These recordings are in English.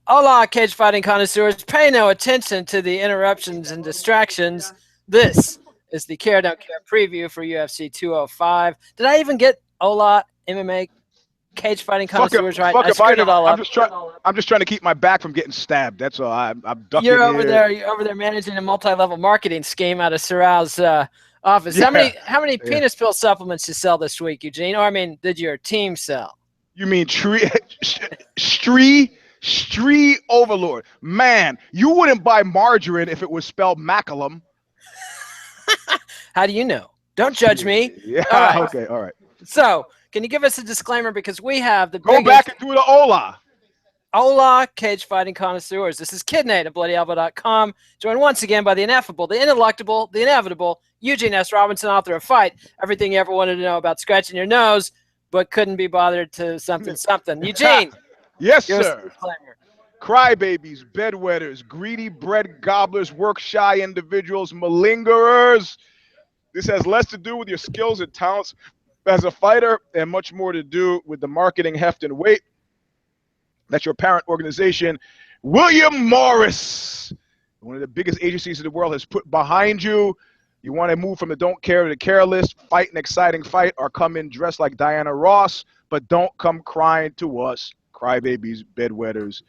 Hola, cage fighting connoisseurs. Pay no attention to the interruptions and distractions. This is the Care Don't Care preview for UFC 205. Did I even get Hola MMA cage fighting connoisseurs right? I screwed it all up. I'm just trying to keep my back from getting stabbed. That's all. I'm ducking. You're over there managing a multi-level marketing scheme out of Sorrell's office. Yeah. How many penis pill supplements you sell this week, Eugene? Or I mean, did your team sell? You mean Stree Overlord? Man, you wouldn't buy margarine if it was spelled Macalum. How do you know? Don't judge me. Yeah. All right. Okay. All right. So, can you give us a disclaimer, because we have the go back and do the Hola. Hola, cage fighting connoisseurs. This is KidNate at BloodyElbow.com, joined once again by the ineffable, the ineluctable, the inevitable Eugene S. Robinson, author of Fight, everything you ever wanted to know about scratching your nose, but couldn't be bothered to something. Eugene. Yes, sir. Crybabies, bedwetters, greedy bread gobblers, work-shy individuals, malingerers. This has less to do with your skills and talents as a fighter and much more to do with the marketing heft and weight that your parent organization, William Morris, one of the biggest agencies in the world, has put behind you. You want to move from the don't care to the care list, fight an exciting fight, or come in dressed like Diana Ross, but don't come crying to us, crybabies, bedwetters,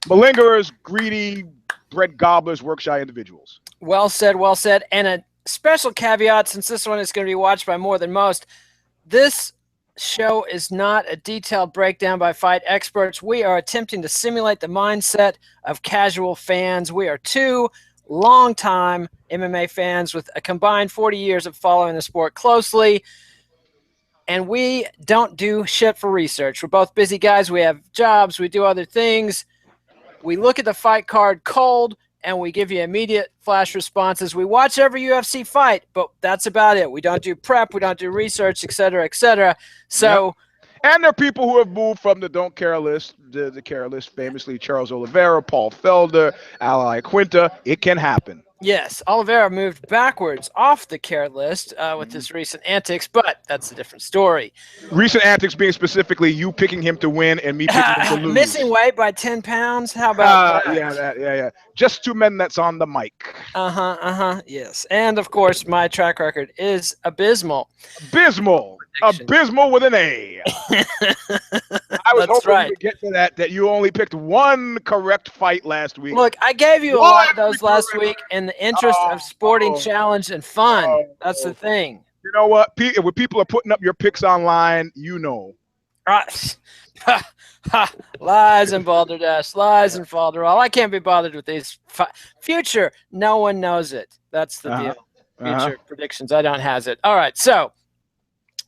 malingerers, greedy bread gobblers, work-shy individuals. Well said, well said. And a special caveat, since this one is going to be watched by more than most, this show is not a detailed breakdown by fight experts. We are attempting to simulate the mindset of casual fans. We are two longtime MMA fans with a combined 40 years of following the sport closely, and we don't do shit for research. We're both busy guys. We have jobs. We do other things. We look at the fight card cold, and we give you immediate flash responses. We watch every UFC fight, but that's about it. We don't do prep. We don't do research, et cetera, et cetera. So, yep. And there are people who have moved from the don't care list, the care list, famously Charles Oliveira, Paul Felder, Ali Quinta. It can happen. Yes, Oliveira moved backwards off the care list with his recent antics, but that's a different story. Recent antics being specifically you picking him to win and me picking him to lose. Missing weight by 10 pounds? How about that? Yeah. Just two men that's on the mic. Yes. And, of course, my track record is abysmal. Abysmal with an A. I was hoping to get to that you only picked one correct fight last week. Look, I gave you a lot of those last week in the interest of sporting challenge and fun. That's the thing. You know what? When people are putting up your picks online, you know. Lies and balderdash, lies and falderall. I can't be bothered with these. Future, no one knows it. That's the deal. Future predictions, I don't has it. All right, so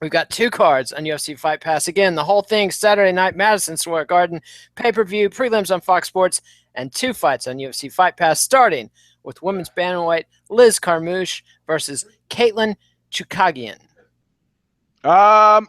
we've got two cards on UFC Fight Pass. Again, the whole thing Saturday night, Madison Square Garden, pay-per-view, prelims on Fox Sports, and two fights on UFC Fight Pass, starting with women's bantamweight Liz Carmouche versus Katlyn Chookagian.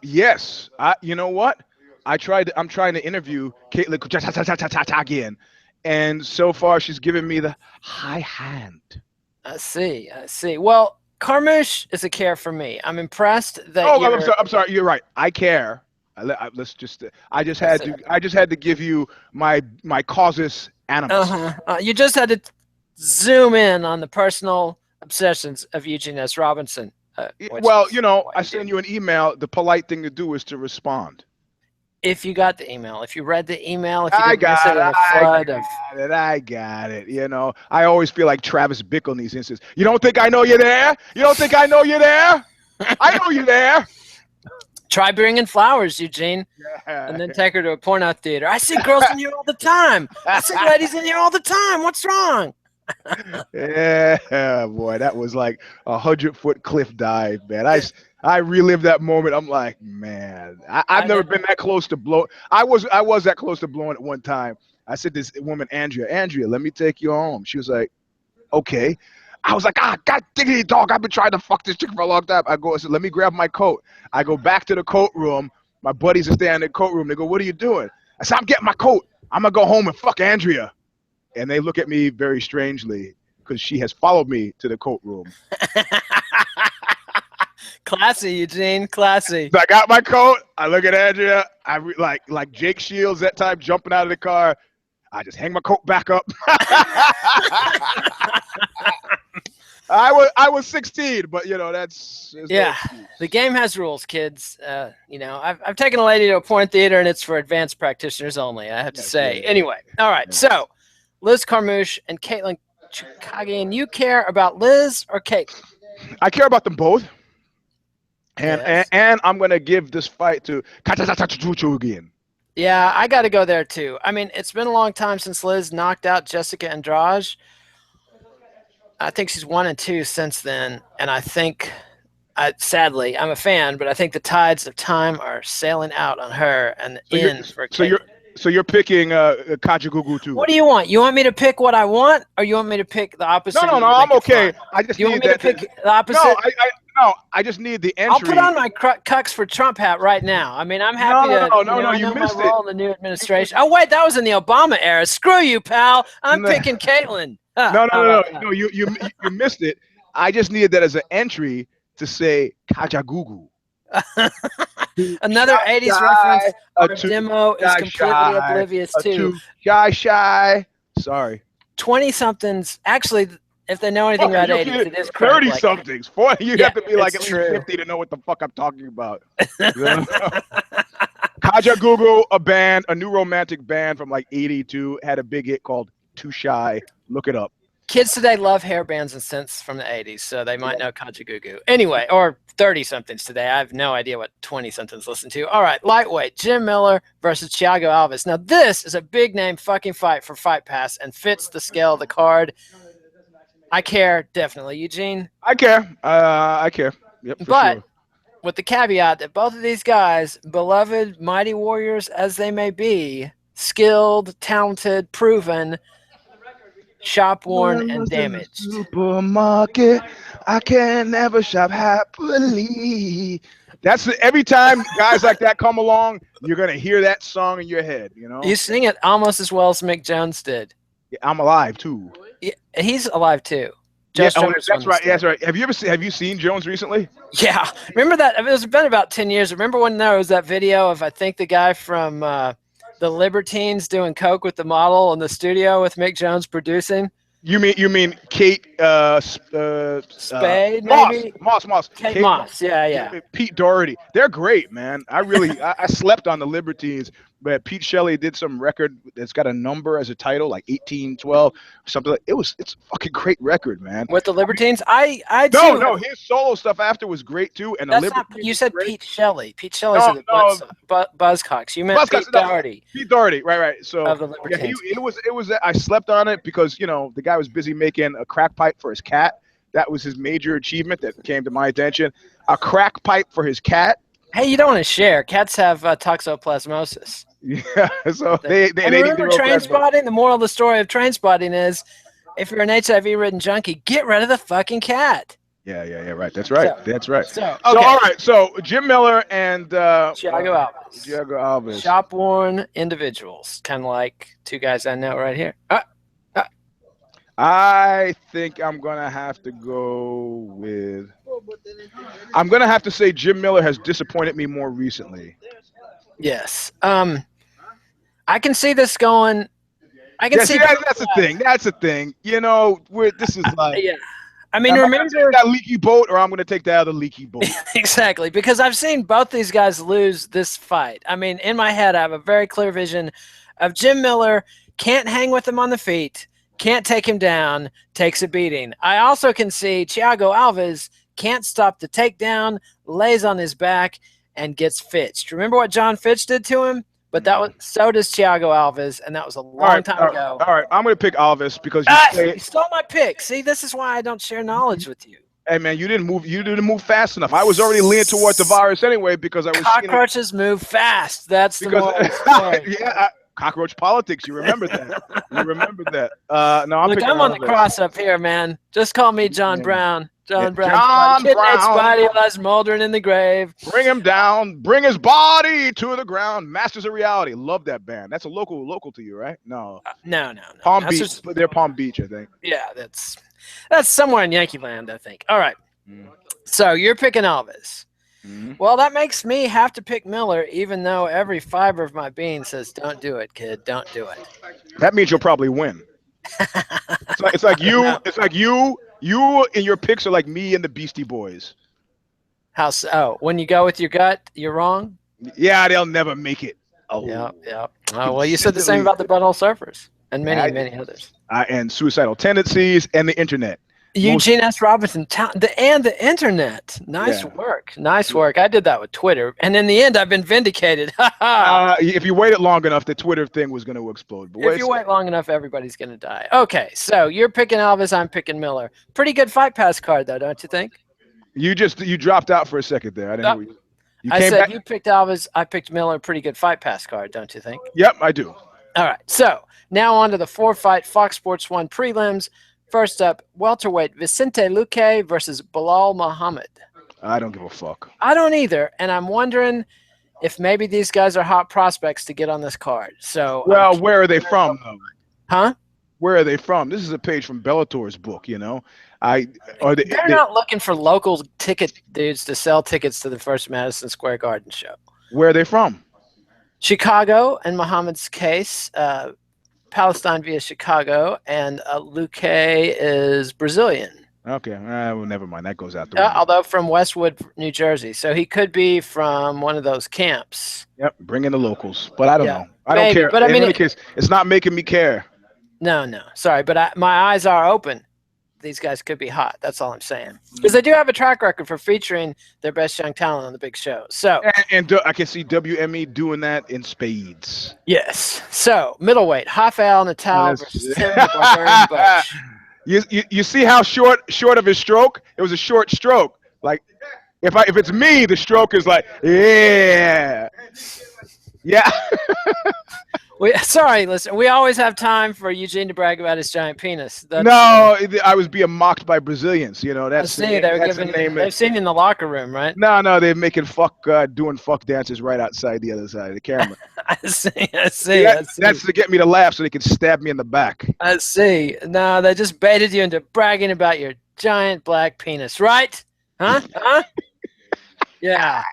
Yes. You know what? I'm trying to interview Katlyn Chookagian, and so far she's given me the high hand. I see. Well, Carmouche is a care for me. I'm impressed that. I'm sorry. You're right. I care. I just had to give you my causus animus. You just had to zoom in on the personal obsessions of Eugene S. Robinson. Well, I send you an email. The polite thing to do is to respond. If you got the email, if you read the email, if you didn't miss it in a flood of... I got it. I always feel like Travis Bickle in these instances. You don't think I know you're there? You don't think I know you're there? I know you're there. Try bringing flowers, Eugene, and then take her to a porno theater. I see girls in here all the time. I see ladies in here all the time. What's wrong? Yeah, boy, that was like 100-foot cliff dive, man. I relived that moment. I'm like, man, I've never been that close to blow. I was that close to blowing at one time. I said to this woman, Andrea, let me take you home. She was like, okay. I was like, God diggity dog, I've been trying to fuck this chick for a long time. I said, let me grab my coat. I go back to the coat room. My buddies are standing in the coat room. They go, what are you doing? I said, I'm getting my coat. I'm going to go home and fuck Andrea. And they look at me very strangely because she has followed me to the coat room. Classy, Eugene. Classy. So I got my coat. I look at Andrea. Like Jake Shields that time jumping out of the car. I just hang my coat back up. I was 16, but you know that's yeah. The game has rules, kids. You know, I've taken a lady to a porn theater, and it's for advanced practitioners only. I have to say. Anyway, all right. So, Liz Carmouche and Caitlin Chukagian, you care about Liz or Caitlin? I care about them both, and I'm gonna give this fight to Chukagian. Yeah, I got to go there too. I mean, it's been a long time since Liz knocked out Jessica Andrade. I think she's 1-2 since then, and I think, sadly, I'm a fan, but I think the tides of time are sailing out on her and for Caitlin. So you're picking Kajagugu too. What do you want? You want me to pick what I want, or you want me to pick the opposite? No, I'm okay. I just you want me to pick the opposite? No, I just need the entry. I'll put on my Cucks for Trump hat right now. I mean, I'm happy No, you missed my role in the new administration. Oh wait, that was in the Obama era. Screw you, pal. I'm picking Caitlin. No, you missed it. I just needed that as an entry to say Kajagugu. Another 80s reference. Our demo is completely oblivious to. Shy. Sorry. 20-somethings. Actually, if they know anything about 80s, it is 30-somethings. 40. You have to be like at least 50 to know what the fuck I'm talking about. Kajagugu, a new romantic band from like 82, had a big hit called Too Shy. Look it up. Kids today love hair bands and synths from the 80s, so they might know Kajagugu. Anyway, or 30-somethings today. I have no idea what 20-somethings listen to. All right, lightweight, Jim Miller versus Thiago Alves. Now, this is a big-name fucking fight for Fight Pass and fits the scale of the card. I care, definitely. Eugene? I care. I care. Yep, but with the caveat that both of these guys, beloved mighty warriors as they may be, skilled, talented, proven, shop worn and damaged. Supermarket, I can never shop happily. That's every time guys like that come along, you're gonna hear that song in your head. You know, you sing it almost as well as Mick Jones did. Yeah, I'm alive too. Yeah, he's alive too. That's right. That's right. Have you seen Jones recently? Yeah, remember that? It's been about 10 years. Remember when there was that video of I think the guy from the Libertines doing coke with the model in the studio with Mick Jones producing? You mean Kate Spade, maybe? Moss. Kate Moss, yeah. Pete Doherty. They're great, man. I slept on the Libertines, but Pete Shelley did some record that's got a number as a title, like 1812, something like it's a fucking great record, man. With the Libertines? No, his solo stuff after was great too. And you said Pete Shelley. Pete Shelley's the Buzzcocks. You meant Pete Doherty. Pete Doherty, right. So of the Libertines. It was I slept on it because the guy was busy making a crack pipe for his cat. That was his major achievement that came to my attention. A crack pipe for his cat. Hey, you don't want to share. Cats have toxoplasmosis. Yeah, so they remember Train Spotting? The moral of the story of Train Spotting is, if you're an HIV-ridden junkie, get rid of the fucking cat. Yeah, right. That's right. So, okay. All right. So Jim Miller and Thiago Alves. Shop-worn individuals, kind of like two guys I know right here. I think I'm gonna have to go with. I'm gonna have to say Jim Miller has disappointed me more recently. Yes. I can see this going. I can see that's the thing. That's the thing. This is like. Yeah. I mean, remember that leaky boat, or I'm going to take the other leaky boat. Exactly, because I've seen both these guys lose this fight. I mean, in my head, I have a very clear vision of Jim Miller can't hang with him on the feet, can't take him down, takes a beating. I also can see Thiago Alves can't stop the takedown, lays on his back, and gets Fitched. Remember what John Fitch did to him? But so does Thiago Alves, and that was a long time ago. All right, I'm going to pick Alves because you stole my pick. See, this is why I don't share knowledge with you. Hey man, you didn't move fast enough. I was already leaning towards the virus anyway because I was. Cockroaches move fast. That's the moral of the story. Cockroach politics. You remember that? I'm on the cross up here, man. Just call me John Brown. John Brown. Brown's body lies moldering in the grave. Bring him down. Bring his body to the ground. Masters of Reality. Love that band. That's a local to you, right? No. No. Palm Beach. They're Palm Beach, I think. Yeah, that's somewhere in Yankee Land, I think. All right. So you're picking Alves. Mm-hmm. Well, that makes me have to pick Miller, even though every fiber of my being says, "Don't do it, kid. Don't do it." That means you'll probably win. It's like you. No. It's like you. You and your picks are like me and the Beastie Boys. How so? Oh, when you go with your gut, you're wrong. Yeah, they'll never make it. Oh, yeah. Oh, well, you said the same about the Butthole Surfers and many others. And suicidal tendencies and the internet. Eugene S. Robinson and the internet. Nice work. Nice work. I did that with Twitter, and in the end, I've been vindicated. If you waited long enough, the Twitter thing was going to explode. But if you wait long enough, everybody's going to die. Okay, so you're picking Alves. I'm picking Miller. Pretty good Fight Pass card, though, don't you think? You dropped out for a second there. I didn't know I said back? You picked Alves. I picked Miller. Pretty good Fight Pass card, don't you think? Yep, I do. All right, so now on to the 4-fight Fox Sports 1 prelims. First up, welterweight Vicente Luque versus Bilal Muhammad. I don't give a fuck. I don't either, and I'm wondering if maybe these guys are hot prospects to get on this card. So, well, where are they from, though? Huh? Where are they from? This is a page from Bellator's book, you know. They're not looking for local ticket dudes to sell tickets to the first Madison Square Garden show. Where are they from? Chicago, in Muhammad's case. Palestine via Chicago, and Luque is Brazilian. Okay, well, never mind. That goes out the window. Although from Westwood, New Jersey. So he could be from one of those camps. Yep, bring in the locals. But I don't know. I don't care. But I mean, in any case, it's not making me care. No. Sorry, but my eyes are open. These guys could be hot. That's all I'm saying. Because they do have a track record for featuring their best young talent on the big show. So and I can see WME doing that in spades. Yes. So middleweight, Rafael Natal versus Tim the Barbarian Boetsch. You see how short of his stroke? It was a short stroke. Like if it's me, the stroke is like yeah. Listen, we always have time for Eugene to brag about his giant penis. I was being mocked by Brazilians. You know, they've seen you in the locker room, right? No, they're making doing fuck dances right outside the other side of the camera. I see. That's to get me to laugh so they can stab me in the back. I see. No, they just baited you into bragging about your giant black penis, right? Huh? Yeah.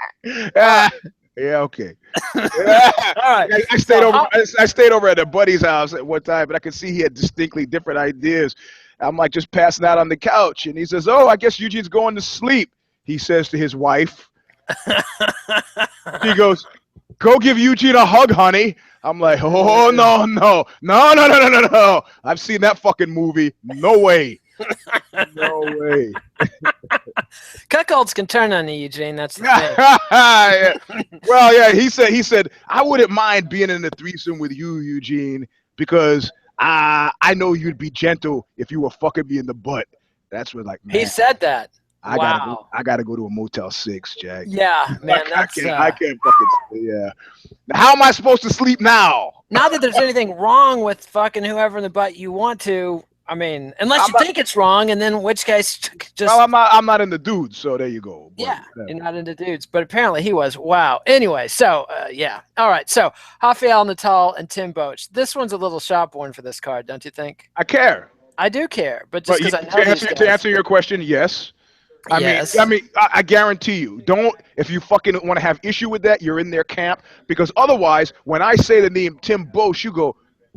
Yeah, okay. All right. I stayed over at a buddy's house at one time, but I could see he had distinctly different ideas. I'm like just passing out on the couch, and he says, "Oh, I guess Eugene's going to sleep." He says to his wife. He goes, "Go give Eugene a hug, honey." I'm like, "Oh no! I've seen that fucking movie. No way." No way. Cuckolds can turn on you, Eugene. That's the thing. Yeah. Well, yeah. He said, I wouldn't mind being in a threesome with you, Eugene, because I know you'd be gentle if you were fucking me in the butt. That's what, like, man, he said that. I gotta go to a Motel 6, Jack. Yeah, man. I can't fucking. Yeah. How am I supposed to sleep now? Not that there's anything wrong with fucking whoever in the butt you want to. I mean, unless you think it's wrong, and then in which case, just. Well, I'm not into dudes, so there you go. But, yeah, you're not into dudes, but apparently he was. Wow. Anyway, so yeah. All right. So Rafael Natal and Tim Boetsch. This one's a little shop worn for this card, don't you think? I care. I do care, but just because I know to answer your question, yes. I mean, I guarantee you, if you fucking want to have issue with that, you're in their camp, because otherwise, when I say the name Tim Boetsch, you go,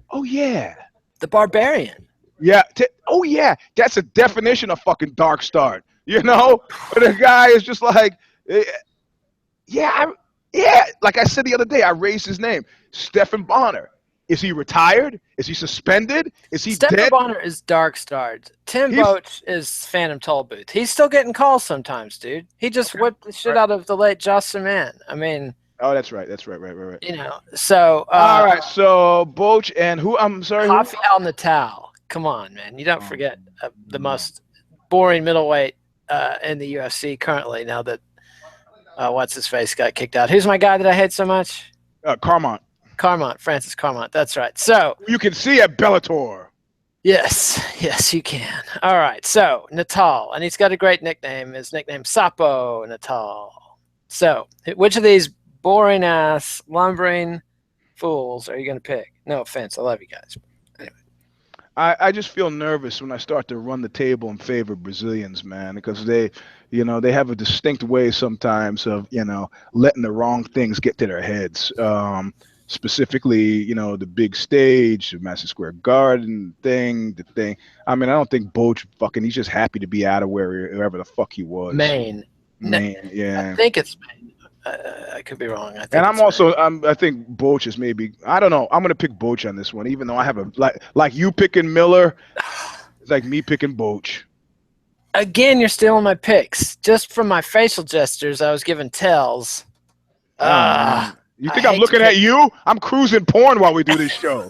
oh yeah, the Barbarian. Yeah. Oh yeah, that's a definition of fucking dark start. You know, but the guy is just like, yeah. Like I said the other day, I raised his name, Stephan Bonner. Is he retired? Is he suspended? Is he dead? Stephan Bonner is dark starred. Tim Boetsch is Phantom Tollbooth. He's still getting calls sometimes, dude. He just whipped the shit out of the late Josh Saman. I mean. Oh, that's right. Right. You know, so. All right, so Boetsch and who? I'm sorry. Rafael Natal. Come on, man. You don't forget the most boring middleweight in the UFC currently, now that what's-his-face got kicked out. Who's my guy that I hate so much? Carmont, Francis Carmont. That's right. So you can see at Bellator. Yes, you can. All right, so Natal, and he's got a great nickname. His nickname, Sapo Natal. So which of these boring-ass, lumbering fools are you going to pick? No offense. I love you guys. I just feel nervous when I start to run the table in favor of Brazilians, man, because they have a distinct way sometimes of, letting the wrong things get to their heads. Specifically, the big stage, the Madison Square Garden thing, the thing. I mean, I don't think Boetsch he's just happy to be out of wherever the fuck he was. Maine, yeah. I think it's Maine. I could be wrong. I think Boetsch is maybe. I don't know. I'm gonna pick Boetsch on this one, even though I have like you picking Miller. It's like me picking Boetsch. Again, you're stealing my picks. Just from my facial gestures, I was given tells. You think I'm looking at you? I'm cruising porn while we do this show.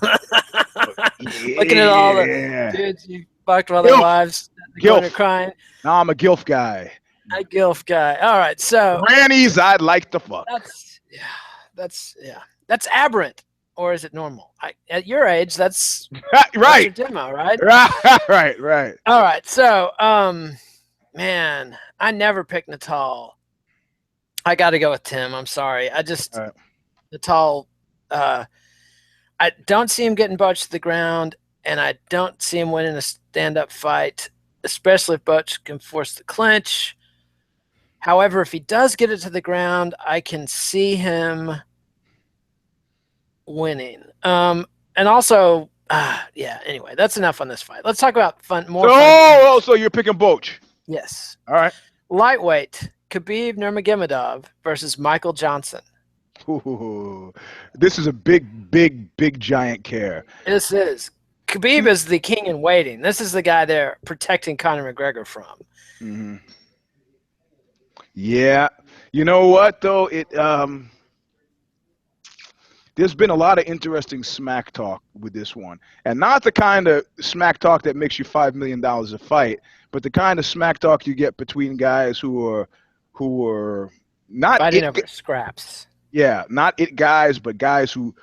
Looking at all the dudes you fucked while their wives are crying. No, I'm a GILF guy. A GILF guy. All right, so grannies I'd like to fuck. That's aberrant, or is it normal? At your age, that's right. That's your demo, right? Right. All right, so man, I never picked Natal. I got to go with Tim. I'm sorry. Natal. I don't see him getting Boetsch to the ground, and I don't see him winning a stand-up fight, especially if Boetsch can force the clinch. However, if he does get it to the ground, I can see him winning. And also, anyway, that's enough on this fight. Let's talk about fun. So you're picking Boetsch? Yes. All right. Lightweight, Khabib Nurmagomedov versus Michael Johnson. Ooh, this is a big giant care. This is. Khabib is the king in waiting. This is the guy they're protecting Conor McGregor from. Mm-hmm. Yeah, you know what though? There's been a lot of interesting smack talk with this one, and not the kind of smack talk that makes you $5 million a fight, but the kind of smack talk you get between guys who are not fighting over scraps. Yeah, not it guys, but guys who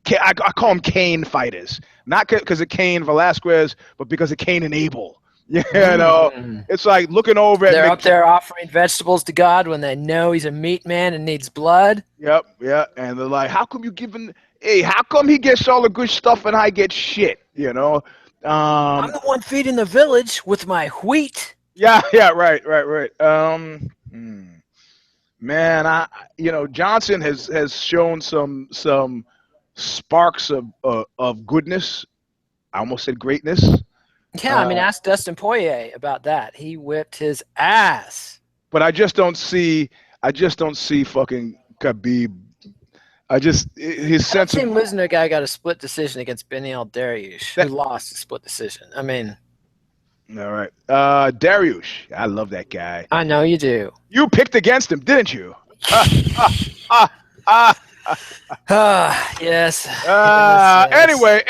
I call them Cain fighters, not because of Cain Velasquez, but because of Cain and Abel. It's like looking over at. They're up there offering vegetables to God when they know he's a meat man and needs blood. Yep, and they're like, "How come you giving? Hey, how come he gets all the good stuff and I get shit?" I'm the one feeding the village with my wheat. Yeah, right. Man, Johnson has shown some sparks of goodness. I almost said greatness. Yeah, I mean, ask Dustin Poirier about that. He whipped his ass. But I just don't see fucking Khabib. His sense of losing to a guy got a split decision against Beneil Dariush, who lost a split decision. I mean, all right, Dariush. I love that guy. I know you do. You picked against him, didn't you? Yes. Anyway,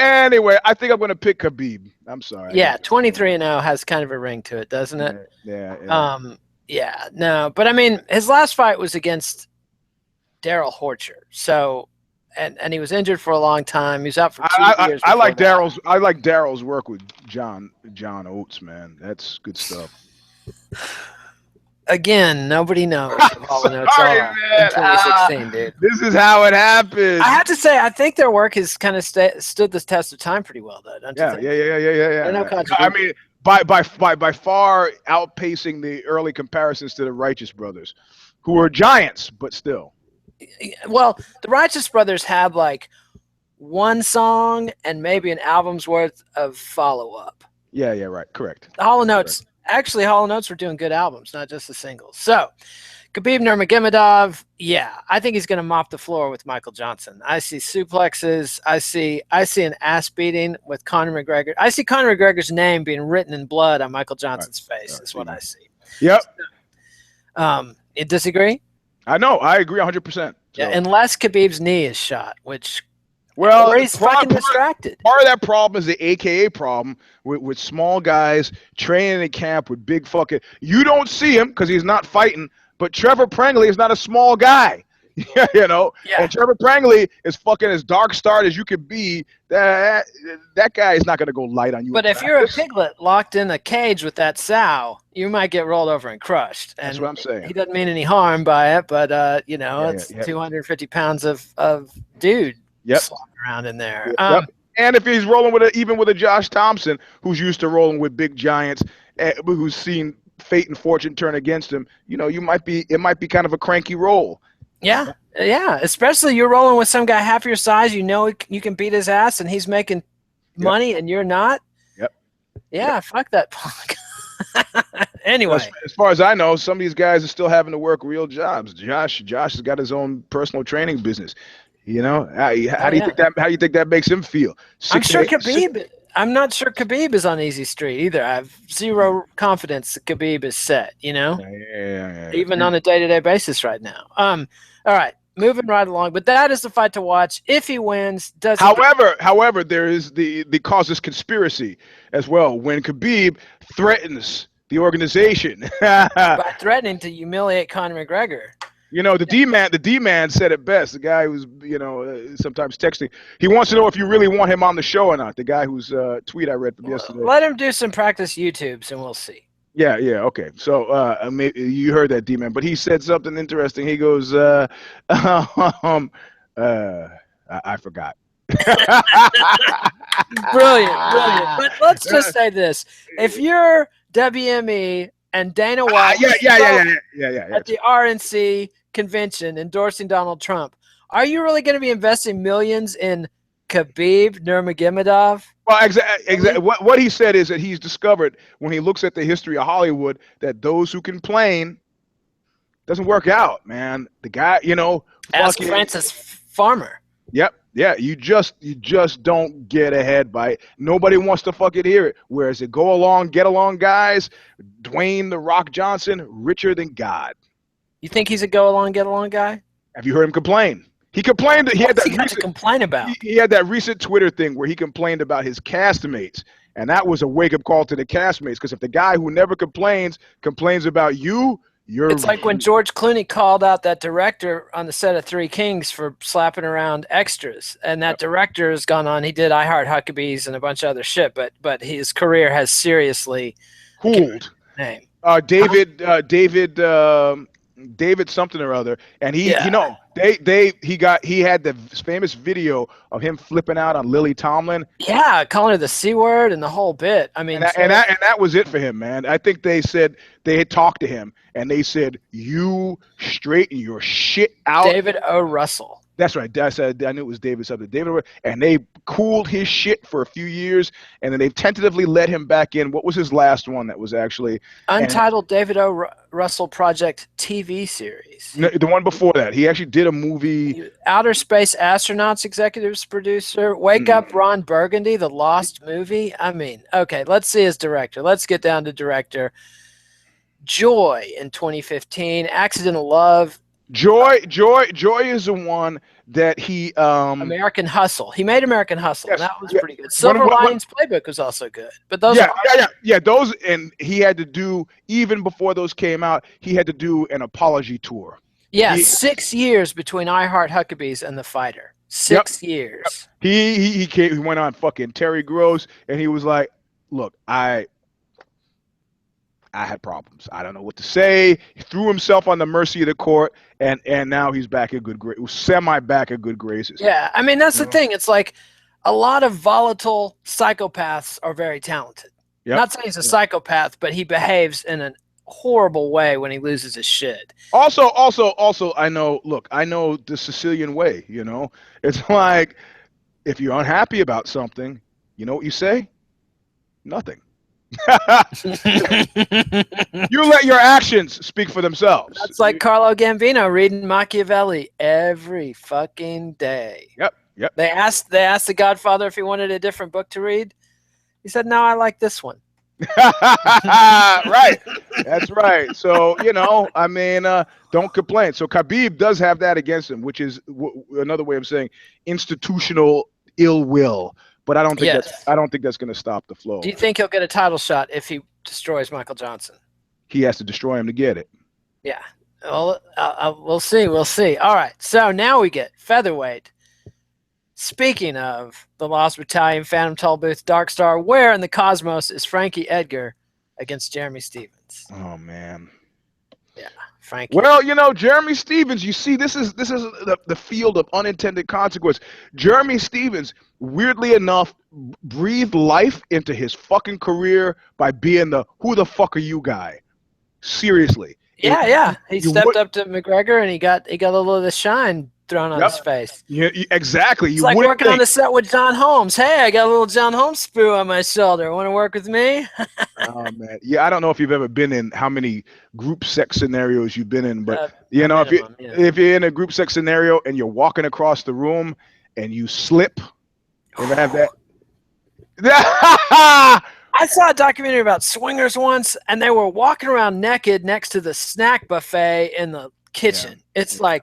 I think I'm going to pick Khabib. I'm sorry. Yeah, 23-0 has kind of a ring to it, doesn't it? Yeah. No, but I mean, his last fight was against Daryl Horcher. So, and he was injured for a long time. He was out for 2 years. I like Daryl's work with John Oates, man. That's good stuff. Again, nobody knows all the notes are in 2016, dude. This is how it happens. I have to say, I think their work has kind of stood the test of time pretty well, though. Don't you think? Yeah. No I mean, by far outpacing the early comparisons to the Righteous Brothers, who were giants, but still. Well, the Righteous Brothers have like one song and maybe an album's worth of follow-up. Yeah, right. Correct. The Hall & Oates. Actually, Hall & Oates were doing good albums, not just the singles. So, Khabib Nurmagomedov, I think he's going to mop the floor with Michael Johnson. I see suplexes. I see an ass beating with Conor McGregor. I see Conor McGregor's name being written in blood on Michael Johnson's face. That's what I see. Yep. You disagree? I know. I agree 100%. So. Yeah, unless Khabib's knee is shot, which. Well, or he's fucking distracted. Part of that problem is the AKA problem with small guys training in camp with big fucking. You don't see him because he's not fighting, but Trevor Prangley is not a small guy. Yeah. And Trevor Prangley is fucking as dark starred as you could be. That guy is not going to go light on you. But if you're a piglet locked in a cage with that sow, you might get rolled over and crushed. And that's what I'm saying. He doesn't mean any harm by it, but it's 250 pounds of dude. Yep. Slopping around in there. And if he's rolling with even with a Josh Thompson, who's used to rolling with big giants, who's seen fate and fortune turn against him, it might be kind of a cranky roll. Yeah, yeah. Especially you're rolling with some guy half your size. You can beat his ass, and he's making money, and you're not. Yep. Yeah, fuck that punk. Anyway, as far as I know, some of these guys are still having to work real jobs. Josh has got his own personal training business. How do you think that makes him feel? I'm not sure Khabib is on easy street either. I have zero confidence that Khabib is set, Yeah. Even on a day-to-day basis right now. All right, moving right along. But that is the fight to watch. If he wins, However, there is the causes conspiracy as well. When Khabib threatens the organization by threatening to humiliate Conor McGregor. The D-man said it best. The guy who's, sometimes texting. He wants to know if you really want him on the show or not. The guy whose tweet I read from yesterday. Let him do some practice YouTubes and we'll see. Yeah, okay. So maybe you heard that, D-man. But he said something interesting. He goes, I forgot. Brilliant. But let's just say this. If you're WME and Dana White at the RNC convention endorsing Donald Trump, are you really going to be investing millions in Khabib Nurmagomedov? Well, exactly. What he said is that he's discovered when he looks at the history of Hollywood that those who complain doesn't work out, man. The guy, ask Francis Farmer. Yep. Yeah, you just don't get ahead by it. Nobody wants to fucking hear it. Whereas it go along, get along guys, Dwayne the Rock Johnson, richer than God. You think he's a go along, get along guy? Have you heard him complain? He complained that he had to complain about. He had that recent Twitter thing where he complained about his castmates, and that was a wake up call to the castmates. Because if the guy who never complains about you, it's like when George Clooney called out that director on the set of Three Kings for slapping around extras, and that director has gone on. He did I Heart Huckabees and a bunch of other shit, but his career has seriously cooled. Name David something or other, and he had the famous video of him flipping out on Lily Tomlin. Yeah, calling her the C word and the whole bit. I mean, and that was it for him, man. I think they said they had talked to him and they said, "You straighten your shit out." David O. Russell. That's right. I knew it was David something. And they cooled his shit for a few years, and then they tentatively let him back in. What was his last one that was actually Untitled David O. Russell Project TV series? No, the one before that. He actually did a movie. Outer Space Astronauts executive producer. Wake Up Ron Burgundy, the Lost movie. I mean, okay, let's see his director. Let's get down to director. Joy in 2015. Accidental Love. Joy is the one that he American Hustle. He made American Hustle. Yes, and that was pretty good. Silver Linings Playbook was also good. But those those, and he had to do, even before those came out, he had to do an apology tour. Yeah, 6 years between I Heart Huckabees and The Fighter. 6 years. He went on fucking Terry Gross and he was like, "Look, I had problems. I don't know what to say." He threw himself on the mercy of the court, and now he's back at good graces, semi-back at good graces. Yeah, I mean, that's the thing. It's like a lot of volatile psychopaths are very talented. Yep. Not saying he's a psychopath, but he behaves in a horrible way when he loses his shit. Also, I know the Sicilian way, It's like, if you're unhappy about something, you know what you say? Nothing. You let your actions speak for themselves. That's like Carlo Gambino reading Machiavelli every fucking day. Yep. They asked the Godfather if he wanted a different book to read. He said, "No, I like this one." Right. That's right. So, I mean, don't complain. So Khabib does have that against him, which is another way of saying institutional ill will. But I don't think that's going to stop the flow. Do you think he'll get a title shot if he destroys Michael Johnson? He has to destroy him to get it. Yeah. Well, we'll see. We'll see. All right. So now we get featherweight. Speaking of the Lost Battalion, Phantom Tollbooth, Dark Star, where in the cosmos is Frankie Edgar against Jeremy Stephens? Oh, man. Yeah. Frankie? Well, Jeremy Stephens, you see, this is the field of unintended consequence. Jeremy Stephens, weirdly enough, breathed life into his fucking career by being the "who the fuck are you" guy. Seriously. Yeah. He stepped up to McGregor and he got a little of the shine thrown on his face. Yeah, exactly. It's like working on the set with John Holmes. Hey, I got a little John Holmes sprue on my shoulder. Want to work with me? Oh man, yeah. I don't know if you've ever been in how many group sex scenarios you've been in, but if you're in a group sex scenario and you're walking across the room and you slip, you ever have that? I saw a documentary about swingers once, and they were walking around naked next to the snack buffet in the kitchen. Yeah. It's like,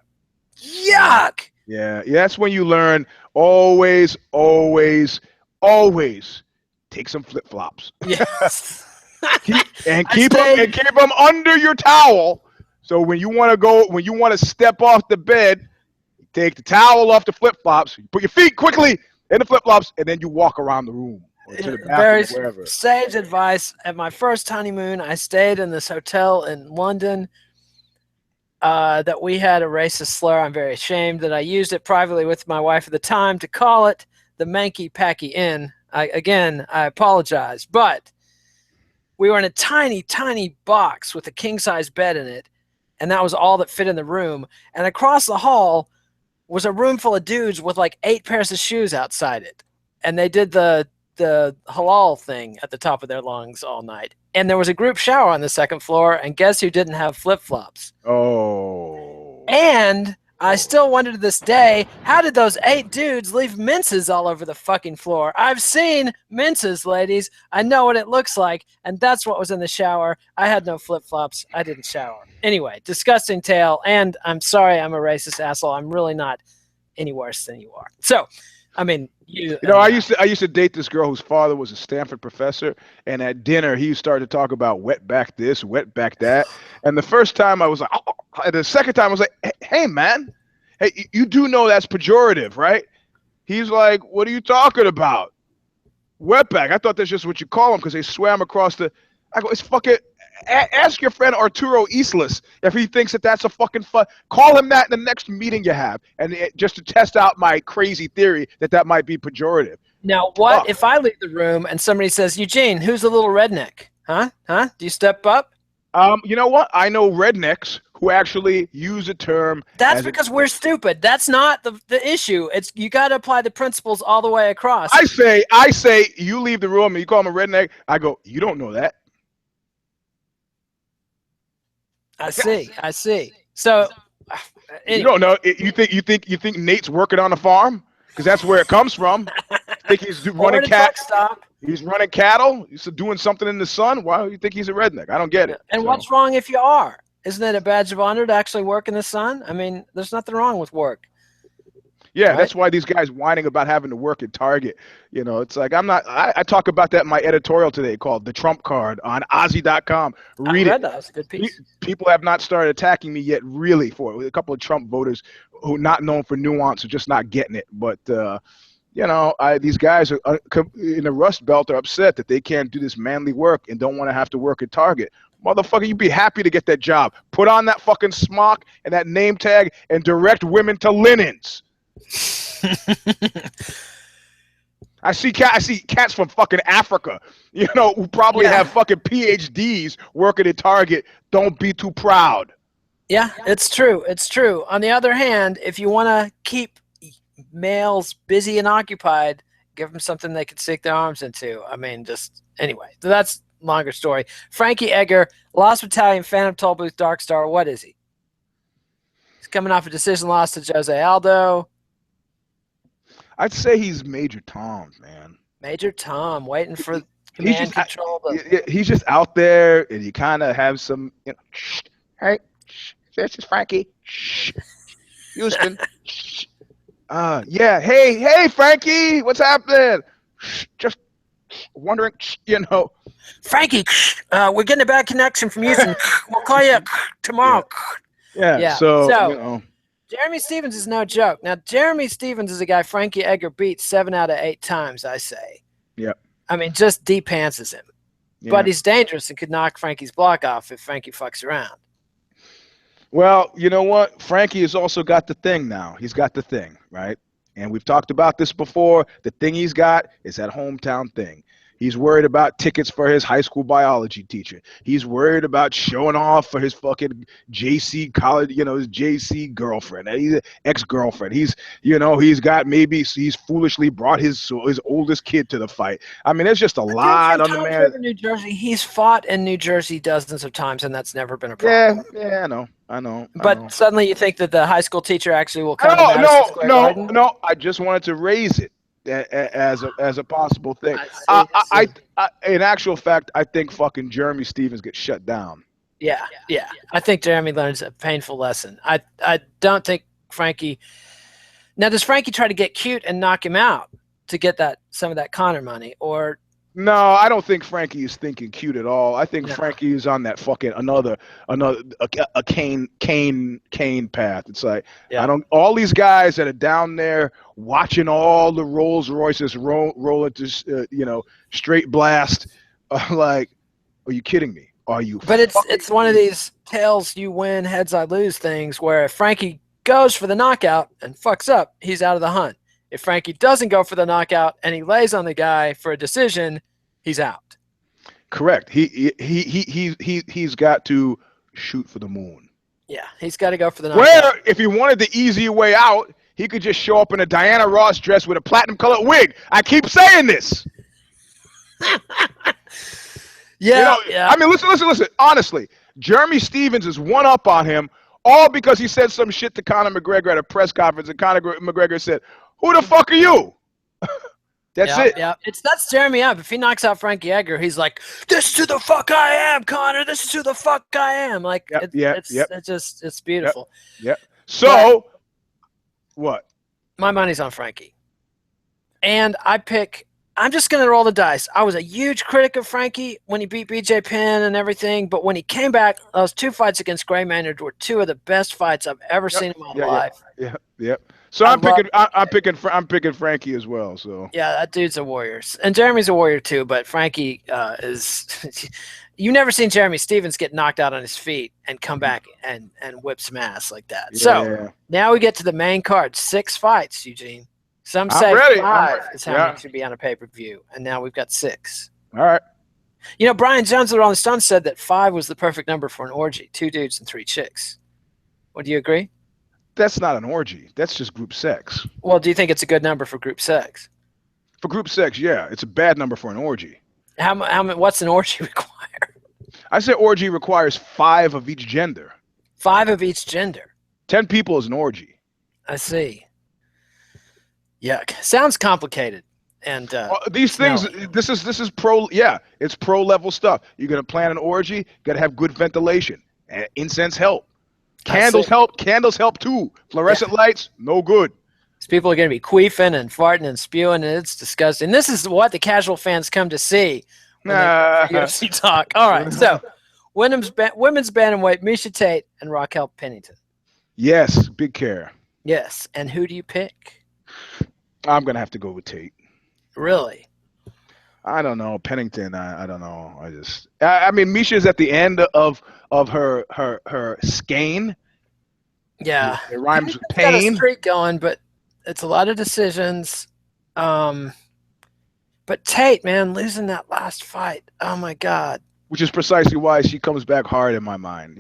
yuck. Yeah. That's when you learn always take some flip flops. Yes. keep them under your towel. So when you want to step off the bed, take the towel off the flip flops, put your feet quickly in the flip flops, and then you walk around the room. Very sage advice. At my first honeymoon, I stayed in this hotel in London that we had a racist slur. I'm very ashamed that I used it privately with my wife at the time to call it the Manky Packy Inn. I apologize, but we were in a tiny, tiny box with a king-size bed in it, and that was all that fit in the room. And across the hall was a room full of dudes with like 8 pairs of shoes outside it, and they did the halal thing at the top of their lungs all night. And there was a group shower on the second floor, and guess who didn't have flip-flops? Oh. And I still wonder to this day, how did those 8 dudes leave minces all over the fucking floor? I've seen minces, ladies. I know what it looks like, and that's what was in the shower. I had no flip-flops. I didn't shower. Anyway, disgusting tale, and I'm sorry I'm a racist asshole. I'm really not any worse than you are. So, I mean, I used to date this girl whose father was a Stanford professor, and at dinner he started to talk about wet back this, wet back that. And the first time I was like, oh. And the second time I was like, hey man, hey, you do know that's pejorative, right? He's like, what are you talking about? Wetback. I thought that's just what you call them because they swam across the. I go, it's fucking. Ask your friend Arturo Islas if he thinks that's a fucking fun. Call him that in the next meeting you have, and just to test out my crazy theory that might be pejorative. Now, what if I leave the room and somebody says, Eugene, who's a little redneck? Huh? Do you step up? You know what? I know rednecks who actually use a term. That's because we're stupid. That's not the issue. It's you got to apply the principles all the way across. I say you leave the room and you call him a redneck. I go, you don't know that. I see. So anyway. You don't know. You think Nate's working on a farm because that's where it comes from. Think he's running cattle? He's running cattle. He's doing something in the sun. Why do you think he's a redneck? I don't get it. And what's wrong if you are? Isn't it a badge of honor to actually work in the sun? I mean, there's nothing wrong with work. Yeah, right? That's why these guys whining about having to work at Target. It's like I talk about that in my editorial today called The Trump Card on Ozzy.com. Read it. That. It's a good piece. People have not started attacking me yet, really, for a couple of Trump voters who are not known for nuance or just not getting it. But, these guys are in the Rust Belt are upset that they can't do this manly work and don't want to have to work at Target. Motherfucker, you'd be happy to get that job. Put on that fucking smock and that name tag and direct women to linens. I see cats from fucking Africa, who probably have fucking PhDs working at Target. Don't be too proud. Yeah, it's true. On the other hand, if you want to keep males busy and occupied, give them something they can stick their arms into. I mean, anyway, that's a longer story. Frankie Edgar, Lost Battalion, Phantom Tollbooth, Dark Star. What is he? He's coming off a decision loss to Jose Aldo. I'd say he's Major Tom, man. Major Tom, waiting for command control. He's just out there, and you kind of have some, hey, this is Frankie. Houston. Yeah, hey, Frankie, what's happening? Just wondering, Frankie, we're getting a bad connection from Houston. We'll call you tomorrow. Yeah. So Jeremy Stephens is no joke. Now, Jeremy Stephens is a guy Frankie Edgar beat 7 out of 8 times, I say. Yeah. I mean, just deep pantses him. Yeah. But he's dangerous and could knock Frankie's block off if Frankie fucks around. Well, you know what? Frankie has also got the thing now. He's got the thing, right? And we've talked about this before. The thing he's got is that hometown thing. He's worried about tickets for his high school biology teacher. He's worried about showing off for his fucking JC college, his JC girlfriend, he's ex-girlfriend. He's got, maybe he's foolishly brought his oldest kid to the fight. I mean, there's just a lot on the man. In New Jersey, he's fought in New Jersey dozens of times, and that's never been a problem. Yeah, I know. But suddenly you think that the high school teacher actually will come. No. I just wanted to raise it as a possible thing. In actual fact, I think fucking Jeremy Stevens gets shut down. Yeah. I think Jeremy learns a painful lesson. I don't think Frankie. Now, does Frankie try to get cute and knock him out to get some of that Conor money, or? No, I don't think Frankie is thinking cute at all. I think Frankie is on that fucking another Kane path. It's like all these guys that are down there watching all the Rolls Royces roll into straight blast. Like, are you kidding me? Are you? But it's one of these tails you win, heads I lose things where if Frankie goes for the knockout and fucks up, he's out of the hunt. If Frankie doesn't go for the knockout and he lays on the guy for a decision, he's out. Correct. He's got to shoot for the moon. Yeah, he's got to go for the knockout. Where, if he wanted the easy way out, he could just show up in a Diana Ross dress with a platinum-colored wig. I keep saying this. Yeah. I mean, listen. Honestly, Jeremy Stevens is one up on him, all because he said some shit to Conor McGregor at a press conference, and Conor McGregor said, "Who the fuck are you?" That's it. Yeah, that's Jeremy up. If he knocks out Frankie Edgar, he's like, "This is who the fuck I am, Conor. This is who the fuck I am." Like, it's beautiful. Yep. So, what? My money's on Frankie, and I'm just going to roll the dice. I was a huge critic of Frankie when he beat BJ Penn and everything, but when he came back, those two fights against Gray Maynard were two of the best fights I've ever seen in my life. Yeah. So I'm picking Frankie as well. So yeah, that dude's a warrior, and Jeremy's a warrior too. But Frankie is. You never seen Jeremy Stevens get knocked out on his feet and come back and whip some ass like that. Yeah. So now we get to the main card. 6 fights, Eugene. Some say 5 is how many should be on a pay-per-view, and now we've got 6. All right. Brian Jones of the Rolling Stones said that 5 was the perfect number for an orgy, 2 dudes and 3 chicks. Well, do you agree? That's not an orgy. That's just group sex. Well, do you think it's a good number for group sex? For group sex, yeah. It's a bad number for an orgy. What's an orgy require? I say orgy requires 5 of each gender. 5 of each gender. 10 people is an orgy. I see. Yuck. Sounds complicated. And these things, this is pro. Yeah, it's pro level stuff. You're gonna plan an orgy. You gotta have good ventilation. Incense help. Candles help. Candles help too. Fluorescent lights, no good. These people are gonna be queefing and farting and spewing, and it's disgusting. This is what the casual fans come to see when they UFC talk. All right, so women's bantamweight, Meisha Tate and Raquel Pennington. Yes, big care. Yes, and who do you pick? I'm gonna have to go with Tate. Really? I don't know. Pennington, I don't know. I mean, Meisha's at the end of her skein. Yeah. It rhymes with pain. Got a streak going, but it's a lot of decisions. But Tate, man, losing that last fight. Oh my God. Which is precisely why she comes back hard in my mind,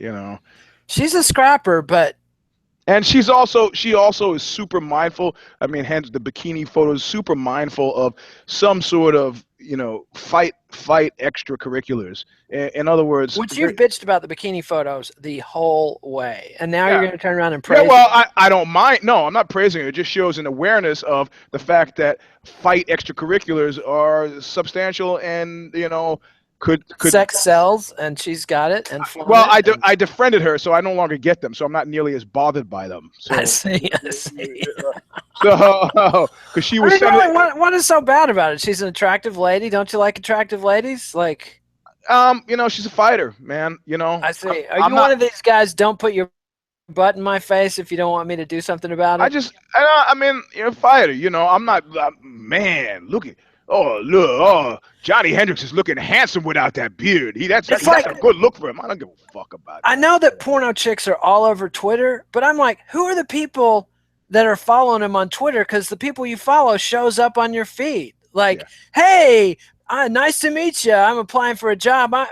She's a scrapper, but and she also is super mindful. I mean, hence the bikini photos, super mindful of some sort of, fight extracurricurriculars. In other words, which you've bitched about the bikini photos the whole way, and now you're going to turn around and praise. Yeah, well, I don't mind. No, I'm not praising her. It just shows an awareness of the fact that fight extracurriculars are substantial and could sex sells, and she's got it. And well, I defriended her, so I no longer get them. So I'm not nearly as bothered by them. So, I see. So, because she was what is so bad about it? She's an attractive lady. Don't you like attractive ladies? Like, she's a fighter, man. I see. Are you one of these guys? Don't put your butt in my face if you don't want me to do something about it. I mean, you're a fighter. I'm not. Man, look at. oh look, oh Johnny Hendricks is looking handsome without that beard. That's a good look for him. I don't give a fuck about that. I know that porno chicks are all over Twitter, but I'm like, who are the people that are following him on Twitter? Because the people you follow shows up on your feed. Like, hey, nice to meet you. I'm applying for a job. I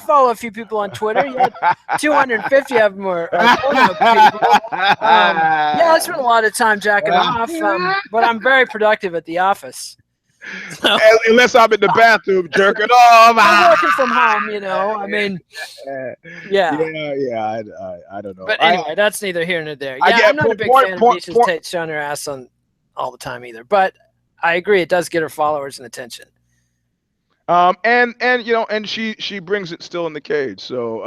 follow a few people on Twitter. 250 of them are porno people. I spend a lot of time jacking off, but I'm very productive at the office. So, unless I'm in the bathroom jerking off. I'm working from home, I mean, yeah. I don't know. But anyway, that's neither here nor there. I'm not a big fan of Meisha's Tate showing her ass on all the time either. But I agree, it does get her followers and attention. And she brings it still in the cage. So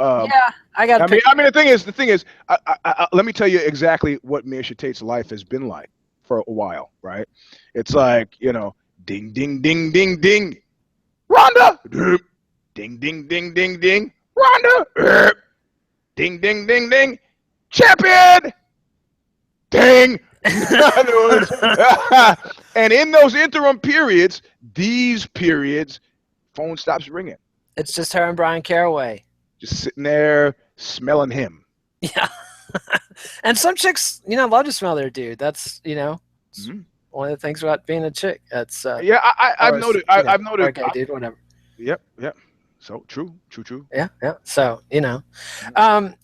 I got. I mean, the thing is, let me tell you exactly what Meisha Tate's life has been like for a while, right? It's like ding, ding, ding, ding, ding. Ronda. Ding, ding, ding, ding, ding. Ronda. Ding, ding, ding, ding. Champion. Ding. And in those interim periods, phone stops ringing. It's just her and Brian Caraway. Just sitting there smelling him. Yeah. And some chicks, love to smell their dude. That's, one of the things about being a chick. That's I've noted. I've noted. Okay, dude, whatever. Yep. So true. Yeah. So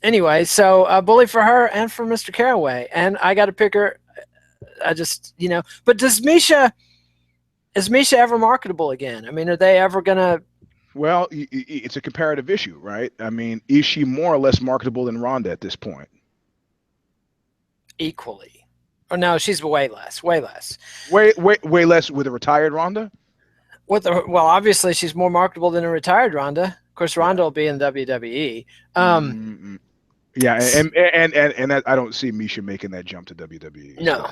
anyway, so bully for her and for Mr. Caraway, and I got to pick her. I just but is Meisha ever marketable again? I mean, are they ever gonna? Well, it's a comparative issue, right? I mean, is she more or less marketable than Ronda at this point? Equally. Or no, she's way less. Way less with a retired Ronda? Well, obviously she's more marketable than a retired Ronda. Of course, Ronda will be in WWE. Yeah, and that, I don't see Meisha making that jump to WWE. No.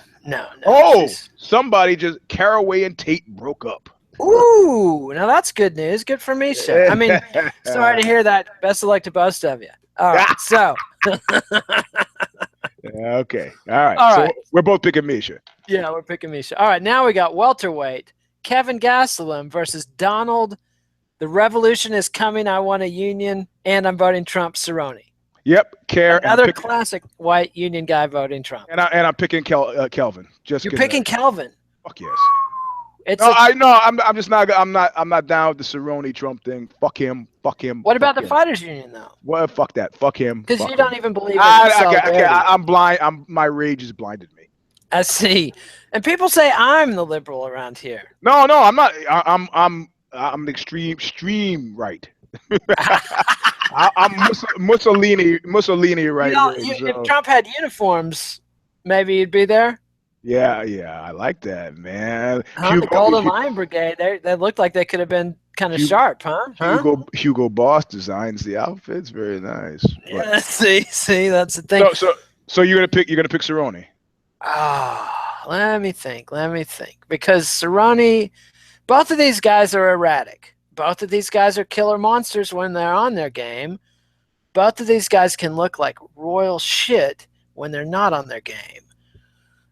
Oh, somebody just Caraway and Tate broke up. Ooh, now that's good news. Good for Meisha. I mean, sorry to hear that. Best of luck to both of you. All right, so. Okay. All right. So we're both picking Meisha. Yeah, we're picking Meisha. All right, now we got welterweight. Kevin Gastelum versus Donald. The revolution is coming. I want a union, and I'm voting Trump. Cerrone. Yep. Another classic white union guy voting Trump. And I'm picking Kelvin. You're picking Kelvin. Fuck yes. I'm just not. I'm not down with the Cerrone Trump thing. Fuck him. What about the fighters union though? Well, fuck that. Fuck him. Because you don't even believe in I'm blind. My rage has blinded me. I see. And people say I'm the liberal around here. No, I'm not. I'm extreme right. I'm Mussolini right. If Trump had uniforms, maybe you'd be there. Yeah, I like that, man. The Golden Lion Brigade, they looked like they could have been kind of sharp, huh? Hugo Boss designs the outfits, very nice. Yeah, see, that's the thing. So you're gonna pick Cerrone. Let me think. Because Cerrone, both of these guys are erratic. Both of these guys are killer monsters when they're on their game. Both of these guys can look like royal shit when they're not on their game.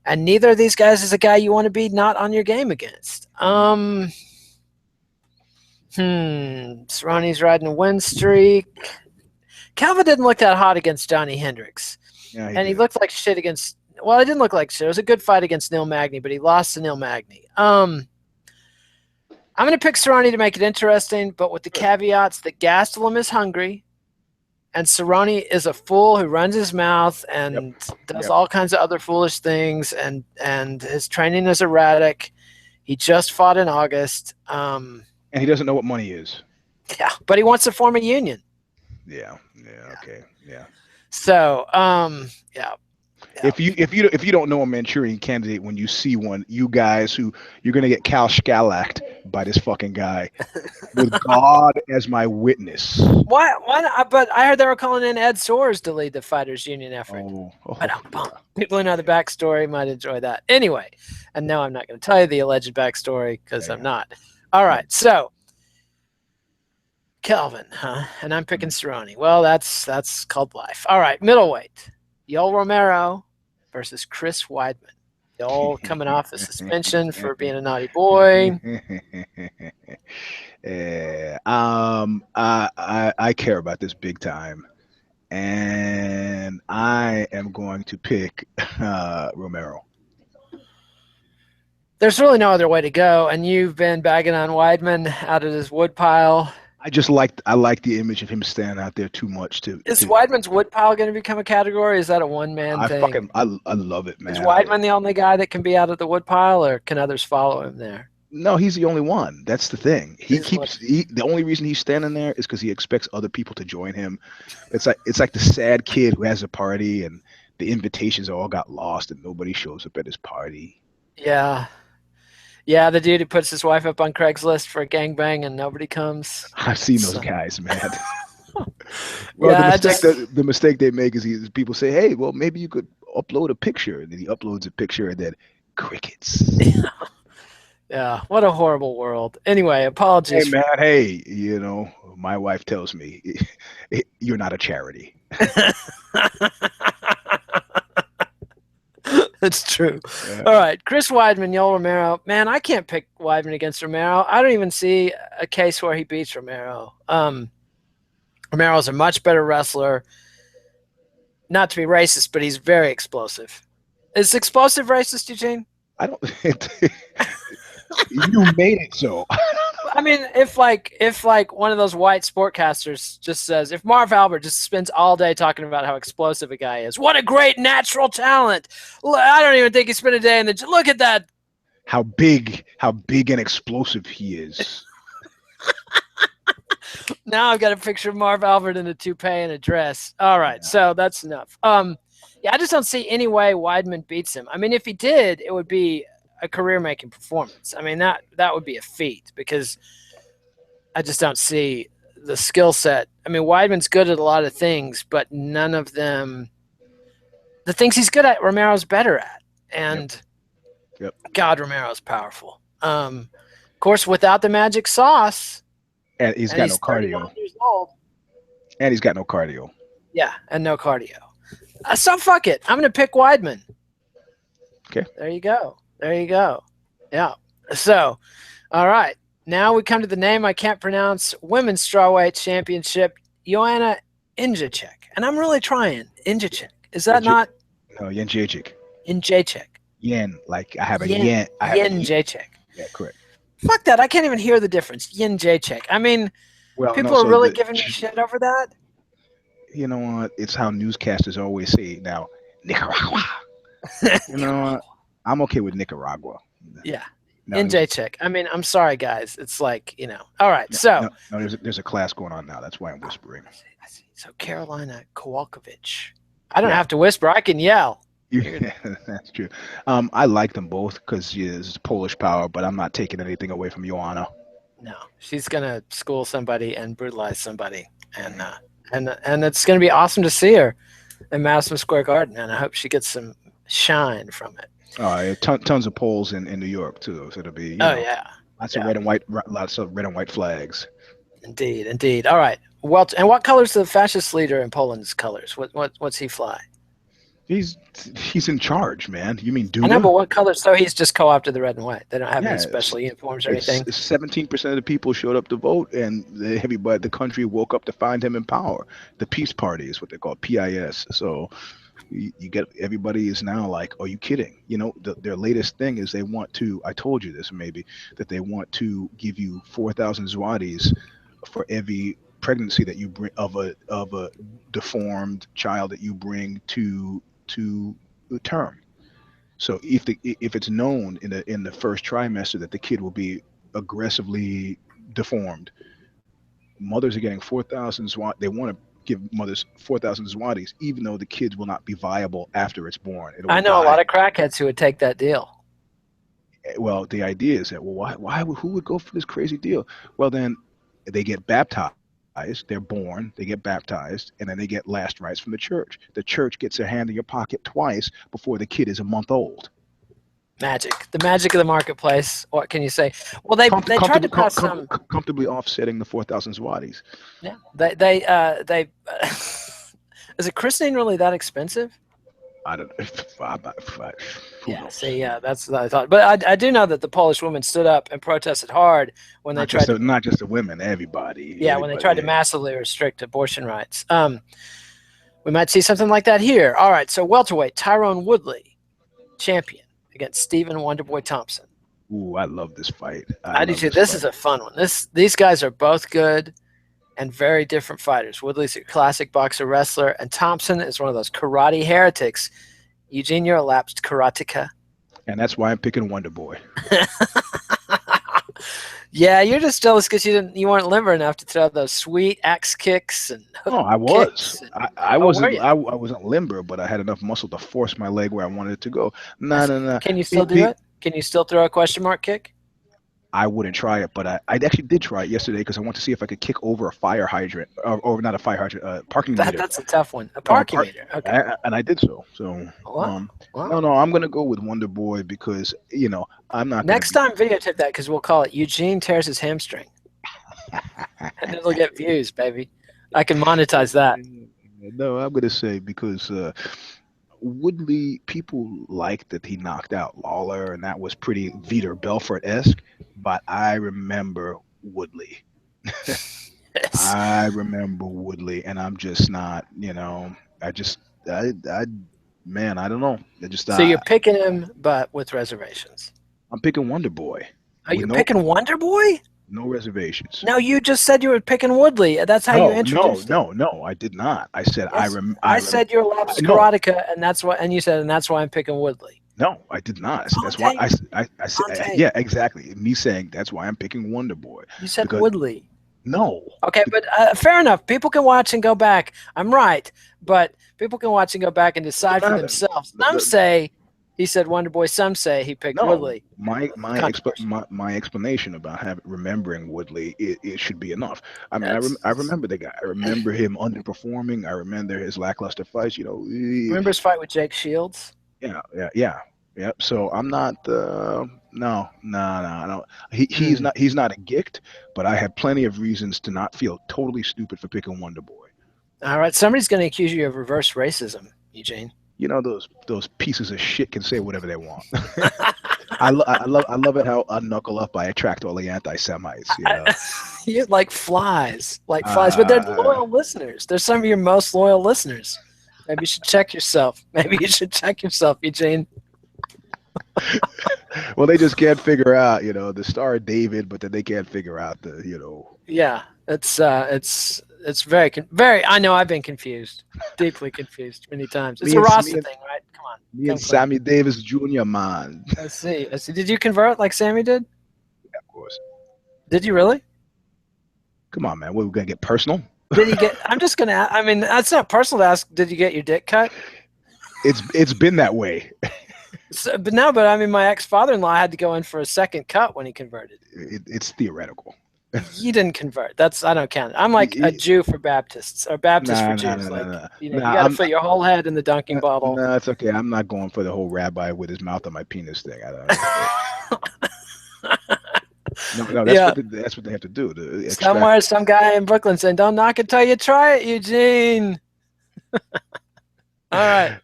And neither of these guys is a guy you want to be not on your game against. Cerrone's riding a win streak. Kelvin didn't look that hot against Johnny Hendricks. Yeah, he looked like shit against... Well, it didn't look like shit. It was a good fight against Neil Magny, but he lost to Neil Magny. I'm going to pick Cerrone to make it interesting, but with the caveats that Gastelum is hungry and Cerrone is a fool who runs his mouth and does all kinds of other foolish things, and his training is erratic. He just fought in August. And he doesn't know what money is. Yeah, but he wants to form a union. Yeah, okay, yeah. So, If you don't know a Manchurian Candidate when you see one, you guys who you're gonna get Cal Scalacked by this fucking guy with God as my witness. Why not? But I heard they were calling in Ed Soares to lead the fighters union effort. People who know the backstory might enjoy that. Anyway, and no, I'm not going to tell you the alleged backstory because I'm not. All right, so Kelvin, and I'm picking Cerrone. Well, that's called life. All right, middleweight, Yoel Romero versus Chris Weidman. Yoel coming off the suspension for being a naughty boy. Yeah. I care about this big time, and I am going to pick Romero. There's really no other way to go, and you've been bagging on Weidman out of his woodpile. I like the image of him standing out there too much. Is Weidman's woodpile going to become a category? Is that a one-man thing? I love it, man. Is Weidman the only guy that can be out of the woodpile, or can others follow him there? No, he's the only one. That's the thing. The only reason he's standing there is because he expects other people to join him. It's like the sad kid who has a party and the invitations all got lost and nobody shows up at his party. Yeah. Yeah, the dude who puts his wife up on Craigslist for a gangbang and nobody comes. I've seen those guys, man. Well, yeah, the mistake they make is people say, hey, well, maybe you could upload a picture. And then he uploads a picture and then crickets. Yeah, what a horrible world. Anyway, apologies. Hey, man, hey, you know, my wife tells me you're not a charity. That's true. Yeah. All right, Chris Weidman, Yoel Romero. Man, I can't pick Weidman against Romero. I don't even see a case where he beats Romero. Romero's a much better wrestler. Not to be racist, but he's very explosive. Is explosive racist, Eugene? I don't. You made it so. I mean, if one of those white sportcasters just says, if Marv Albert just spends all day talking about how explosive a guy is, what a great natural talent. I don't even think he spent a day in the look at that. How big and explosive he is. Now I've got a picture of Marv Albert in a toupee and a dress. All right, so that's enough. Yeah, I just don't see any way Weidman beats him. I mean, if he did, it would be a career-making performance. I mean, that would be a feat because I just don't see the skill set. I mean, Weidman's good at a lot of things, but none of them – the things he's good at, Romero's better at. And, Yep. God, Romero's powerful. Of course, without the magic sauce – and he's got no cardio. Years old. And he's got no cardio. Yeah, and no cardio. So fuck it. I'm going to pick Weidman. Okay. There you go. Yeah. So, all right. Now we come to the name I can't pronounce. Women's Strawweight Championship, Joanna Jedrzejczyk. And I'm really trying. Jedrzejczyk. Is that not? No, Jedrzejczyk. Jedrzejczyk. Yen. Like I have a yen. Jedrzejczyk. Yeah, correct. Fuck that. I can't even hear the difference. Jedrzejczyk. I mean, people are really giving me shit over that. You know what? It's how newscasters always say it now. Nicaragua. You know what? I'm okay with Nicaragua. Yeah. Jedrzejczyk. I mean, I'm sorry, guys. It's like, you know. All right. No, there's a class going on now. That's why I'm whispering. I see. So Karolina Kowalkiewicz. I don't have to whisper. I can yell. Yeah, that's true. I like them both because it's Polish power, but I'm not taking anything away from Joanna. No, she's gonna school somebody and brutalize somebody, and it's gonna be awesome to see her in Madison Square Garden, and I hope she gets some shine from it. Yeah, tons of Poles in New York too, so it'll be yeah, lots of red and white flags. Indeed. All right. Well, and what colors the fascist leader in Poland's colors? What's he fly? He's in charge, man. You mean Duda? I know, but what color? So he's just co-opted the red and white. They don't have any special uniforms or anything. 17% of the people showed up to vote, and the country woke up to find him in power. The Peace Party is what they call PIS. So you get everybody is now like, are you kidding? You know, their latest thing is they want to. I told you this maybe that they want to give you 4,000 zlotys for every pregnancy that you bring of a deformed child that you bring to term. So if it's known in the first trimester that the kid will be aggressively deformed, mothers are getting 4,000 zlotys. They want to give mothers 4,000 zlotys, even though the kids will not be viable after it's born. I know a lot of crackheads who would take that deal. Well, the idea is that who would go for this crazy deal? Well, then they get baptized. They're born, they get baptized, and then they get last rites from the church. The church gets their hand in your pocket twice before the kid is a month old. Magic. The magic of the marketplace. What can you say? Well, they tried to pass some comfortably offsetting the 4,000 zlotys. Yeah. They is it christening really that expensive? I don't. Yeah, see, yeah, that's what I thought. But I do know that the Polish women stood up and protested hard when they tried to, not just the women, everybody. yeah, when they tried to massively restrict abortion rights. We might see something like that here. All right, so welterweight Tyron Woodley, champion against Stephen Wonderboy Thompson. Ooh, I love this fight. I do too. This is a fun one. These guys are both good and very different fighters. Woodley's a classic boxer wrestler, and Thompson is one of those karate heretics. Eugene, you're a lapsed karateka. And that's why I'm picking Wonderboy. Yeah, you're just jealous because you weren't limber enough to throw those sweet axe kicks and hook I was. I wasn't. I wasn't limber, but I had enough muscle to force my leg where I wanted it to go. No. Can you still do it? Can you still throw a question mark kick? I wouldn't try it, but I actually did try it yesterday because I want to see if I could kick over a fire hydrant, or not a fire hydrant, parking meter. That's a tough one. A parking meter. Okay. And I did so. So no, I'm gonna go with Wonderboy because I'm not. Next time, videotape that because we'll call it Eugene tears his hamstring, and it'll get views, baby. I can monetize that. No, I'm gonna say because Woodley, people like that he knocked out Lawler, and that was pretty Vitor Belfort-esque. But I remember Woodley. Yes. I remember Woodley, and I'm just not. I don't know. So you're picking him, but with reservations. I'm picking Wonderboy. Are you picking Wonderboy? No reservations. No, you just said you were picking Woodley. That's how you introduced him. No, I did not. I said yes. I said you're lapsed karateka, and you said, and that's why I'm picking Woodley. No, I did not. I said, that's why I said, yeah, exactly. Me saying that's why I'm picking Wonderboy. You said Woodley. No. Okay, but fair enough. People can watch and go back. I'm right, but people can watch and go back and decide for themselves. Some say he said Wonderboy. Some say he picked Woodley. My explanation about remembering Woodley, it should be enough. I mean, I remember the guy. I remember him underperforming. I remember his lackluster fights. Remember his fight with Jake Shields? Yeah. So I'm not. No. He's not. He's not a gift. But I have plenty of reasons to not feel totally stupid for picking Wonderboy. All right, somebody's going to accuse you of reverse racism, Eugene. Those pieces of shit can say whatever they want. I love it how unknuckle up I attract all the anti-Semites. You're like flies, but they're loyal listeners. They're some of your most loyal listeners. Maybe you should check yourself. Eugene. Well, they just can't figure out, the Star of David, but then they can't figure out the. Yeah, it's very. I know I've been confused, deeply confused many times. It's a Rasta thing, right? Come on. Me and Sammy Davis Jr., man. I see. Did you convert like Sammy did? Yeah, of course. Did you really? Come on, man. We're gonna get personal. Did he get? I'm just gonna. I mean, that's not personal to ask. Did you get your dick cut? It's been that way. But I mean, my ex-father-in-law had to go in for a second cut when he converted. It's theoretical. You didn't convert. I don't count. I'm like a Jew for Baptists, or Baptist for Jews. You got to put your whole head in the dunking bottle. No, it's okay. I'm not going for the whole rabbi with his mouth on my penis thing. That's what they have to do. Somewhere, some guy in Brooklyn saying, "Don't knock it till you try it, Eugene." All right.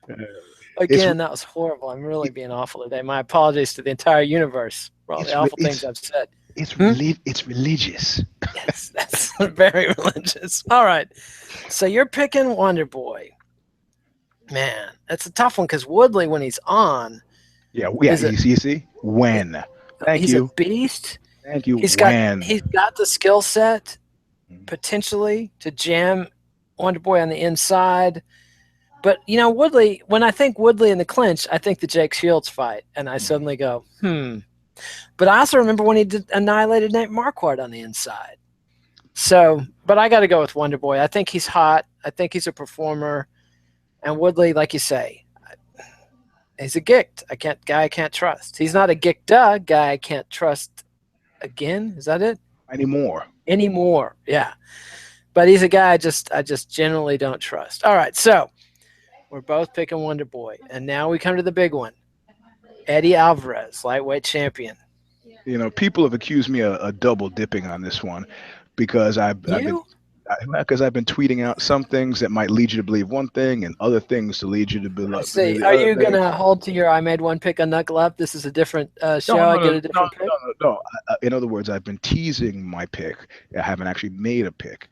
Again, that was horrible. I'm really being awful today. My apologies to the entire universe for all the awful things I've said. It's religious. Yes, that's very religious. All right. So you're picking Wonderboy. Man, that's a tough one because Woodley, when he's on. Yeah. You see? When. He's a beast. Thank you. He's got the skill set, potentially, to jam Wonderboy on the inside. But, Woodley, when I think Woodley in the clinch, I think the Jake Shields fight. And I suddenly go, But I also remember when he annihilated Nate Marquardt on the inside. So, but I got to go with Wonderboy. I think he's hot. I think he's a performer. And Woodley, like you say, he's a gict. Guy I can't trust. He's not a gick-duh guy I can't trust again. Is that it? Anymore, yeah. But he's a guy I just generally don't trust. All right, so we're both picking Wonderboy. And now we come to the big one. Eddie Alvarez, lightweight champion. People have accused me of double dipping on this one because I've been Because I've been tweeting out some things that might lead you to believe one thing and other things to lead you to believe See, the are other you thing. going to hold to your I made one pick on Knuckle Up? This is a different show. I get a different pick? No. In other words, I've been teasing my pick. I haven't actually made a pick,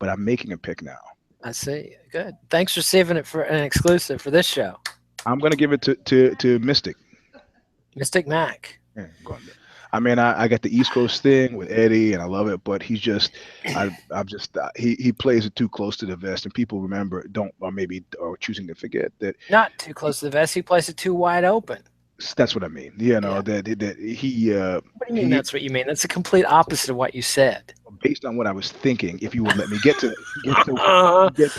but I'm making a pick now. I see. Good. Thanks for saving it for an exclusive for this show. I'm going to give it to Mystic. Mystic Mac. Yeah, I mean, I got the East Coast thing with Eddie, and I love it. But he's just, he plays it too close to the vest, and people remember or choosing to forget that. Not too close to the vest. He plays it too wide open. That's what I mean. You know that he. What do you mean? That's what you mean? That's the complete opposite of what you said. Based on what I was thinking, if you would let me get to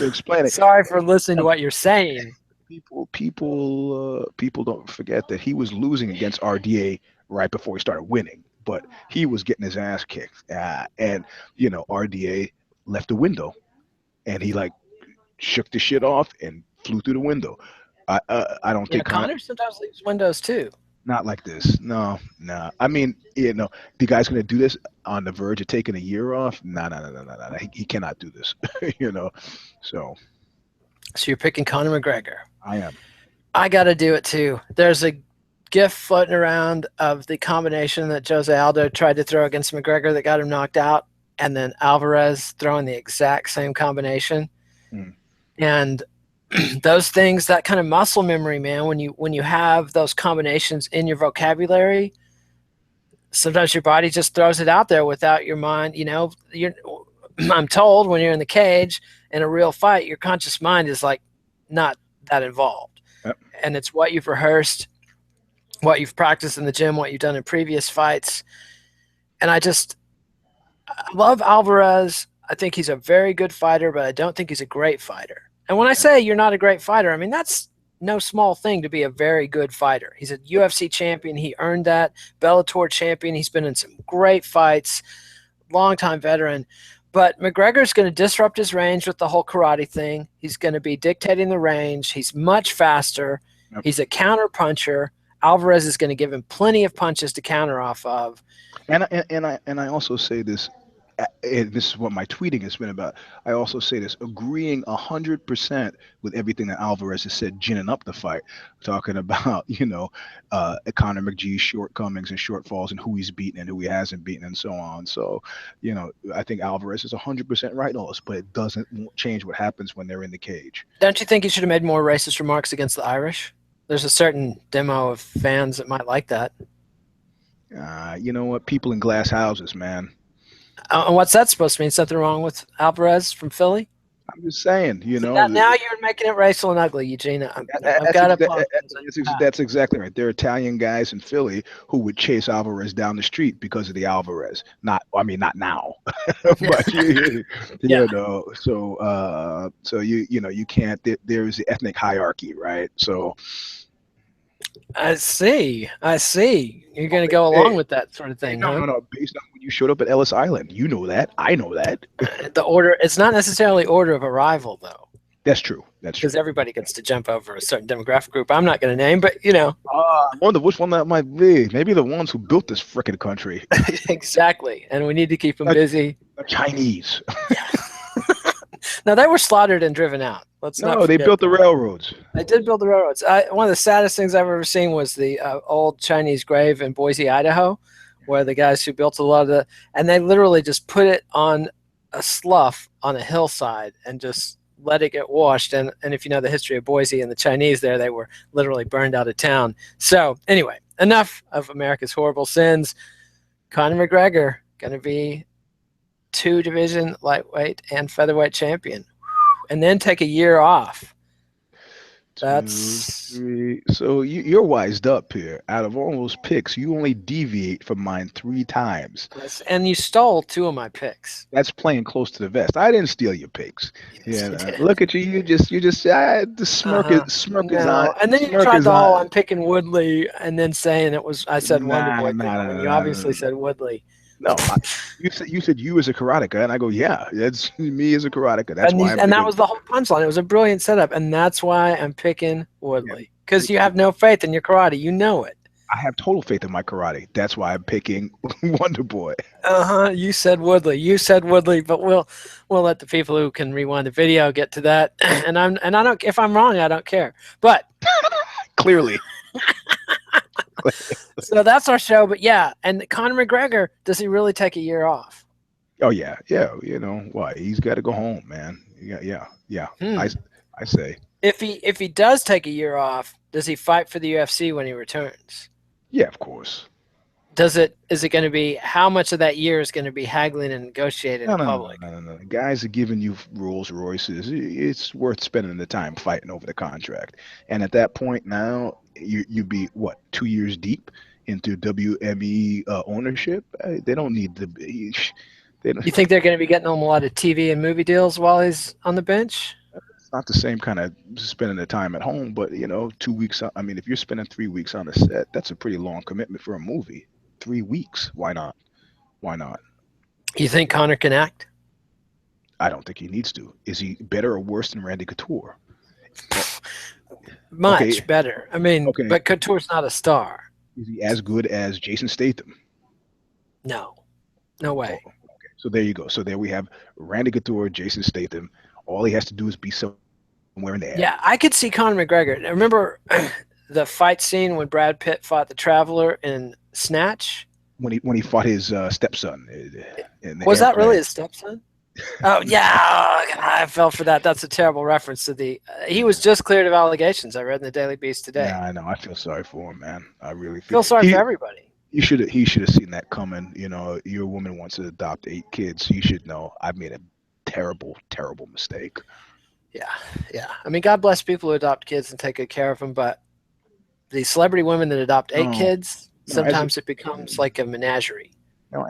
explain it. Sorry for listening to what you're saying. People don't forget that he was losing against RDA right before he started winning, but he was getting his ass kicked, and RDA left the window, and he like shook the shit off and flew through the window. I don't think Conor sometimes leaves windows too. Not like this. No. I mean, the guy's going to do this on the verge of taking a year off. No. He cannot do this. So you're picking Conor McGregor. I am. I got to do it too. There's a GIF floating around of the combination that Jose Aldo tried to throw against McGregor that got him knocked out, and then Alvarez throwing the exact same combination. And those things, that kind of muscle memory, man, when you have those combinations in your vocabulary, sometimes your body just throws it out there without your mind. I'm told when you're in the cage in a real fight, your conscious mind is like not that involved. Yep. And it's what you've rehearsed, what you've practiced in the gym, what you've done in previous fights. And I love Alvarez. I think he's a very good fighter, but I don't think he's a great fighter. And when I say you're not a great fighter, I mean, that's no small thing to be a very good fighter. He's a UFC champion. He earned that. Bellator champion. He's been in some great fights, longtime veteran. But McGregor's going to disrupt his range with the whole karate thing. He's going to be dictating the range. He's much faster. Yep. He's a counter puncher. Alvarez is going to give him plenty of punches to counter off of. And I also say this. And this is what my tweeting has been about. I also say this, agreeing 100% with everything that Alvarez has said, ginning up the fight, talking about, Conor McGee's shortcomings and shortfalls and who he's beaten and who he hasn't beaten and so on. So, I think Alvarez is 100% right on this, but it doesn't change what happens when they're in the cage. Don't you think he should have made more racist remarks against the Irish? There's a certain demo of fans that might like that. You know what? People in glass houses, man. What's that supposed to mean? Something wrong with Alvarez from Philly? I'm just saying, Now you're making it racial and ugly, Eugene. That's exactly right. There are Italian guys in Philly who would chase Alvarez down the street because of the Alvarez. Not now, but So you can't. There's the ethnic hierarchy, right? So. I see. You're going to go along with that sort of thing, huh? No. Based on when you showed up at Ellis Island, you know that. I know that. The order. It's not necessarily order of arrival, though. That's true. Because everybody gets to jump over a certain demographic group. I'm not going to name, but I wonder which one that might be. Maybe the ones who built this frickin' country. Exactly, and we need to keep them busy. The Chinese. Now, they were slaughtered and driven out. They built the railroads. They did build the railroads. One of the saddest things I've ever seen was the old Chinese grave in Boise, Idaho, where the guys who built a lot of and they literally just put it on a slough on a hillside and just let it get washed. And if you know the history of Boise and the Chinese there, they were literally burned out of town. So anyway, enough of America's horrible sins. Conor McGregor going to be 2-division lightweight and featherweight champion, and then take a year off. That's 2, 3. So you're wised up here. Out of all those picks, you only deviate from mine 3 times. And you stole 2 of my picks. That's playing close to the vest. I didn't steal your picks. Look at you. You just the smirk is on. And then you tried the whole I'm picking Woodley, and then saying I said Wonderboy thing. You obviously said Woodley. No, you said you as a karateka, and I go, yeah, that's me as a karateka. That's and that was the whole punchline. It was a brilliant setup, and that's why I'm picking Woodley, because you have no faith in your karate. You know it. I have total faith in my karate. That's why I'm picking Wonder Boy. You said Woodley. You said Woodley, but we'll let the people who can rewind the video get to that. And I don't. If I'm wrong, I don't care. But Clearly. So that's our show. But yeah, and Conor McGregor, does he really take a year off? Oh yeah. You know why? He's got to go home, man. Yeah. I say. If he does take a year off, does he fight for the UFC when he returns? Yeah, of course. Is it going to be, how much of that year is going to be haggling and negotiated in public? No. Guys are giving you Rolls Royces. It's worth spending the time fighting over the contract. And at that point now, you'd be, what, 2 years deep into WME ownership? They don't need the... You think they're going to be getting him a lot of TV and movie deals while he's on the bench? It's not the same kind of spending the time at home, but, 2 weeks... I mean, if you're spending 3 weeks on a set, that's a pretty long commitment for a movie. 3 weeks. Why not? You think Conor can act? I don't think he needs to. Is he better or worse than Randy Couture? Much better. I mean, but Couture's not a star. Is he as good as Jason Statham? No way. Okay. So there you go. So there we have Randy Couture, Jason Statham. All he has to do is be somewhere in there. Yeah, I could see Conor McGregor. I remember the fight scene when Brad Pitt fought the Traveler in Snatch. When he fought his stepson. Was that really his stepson? Oh yeah, I fell for that. That's a terrible reference to the. He was just cleared of allegations. I read in the Daily Beast today. Yeah, I know. I feel sorry for him, man. I really feel sorry for everybody. He should have seen that coming. Your woman wants to adopt 8 kids. You should know. I've made a terrible, terrible mistake. Yeah. I mean, God bless people who adopt kids and take good care of them, but the celebrity women that adopt 8 kids, sometimes it becomes like a menagerie.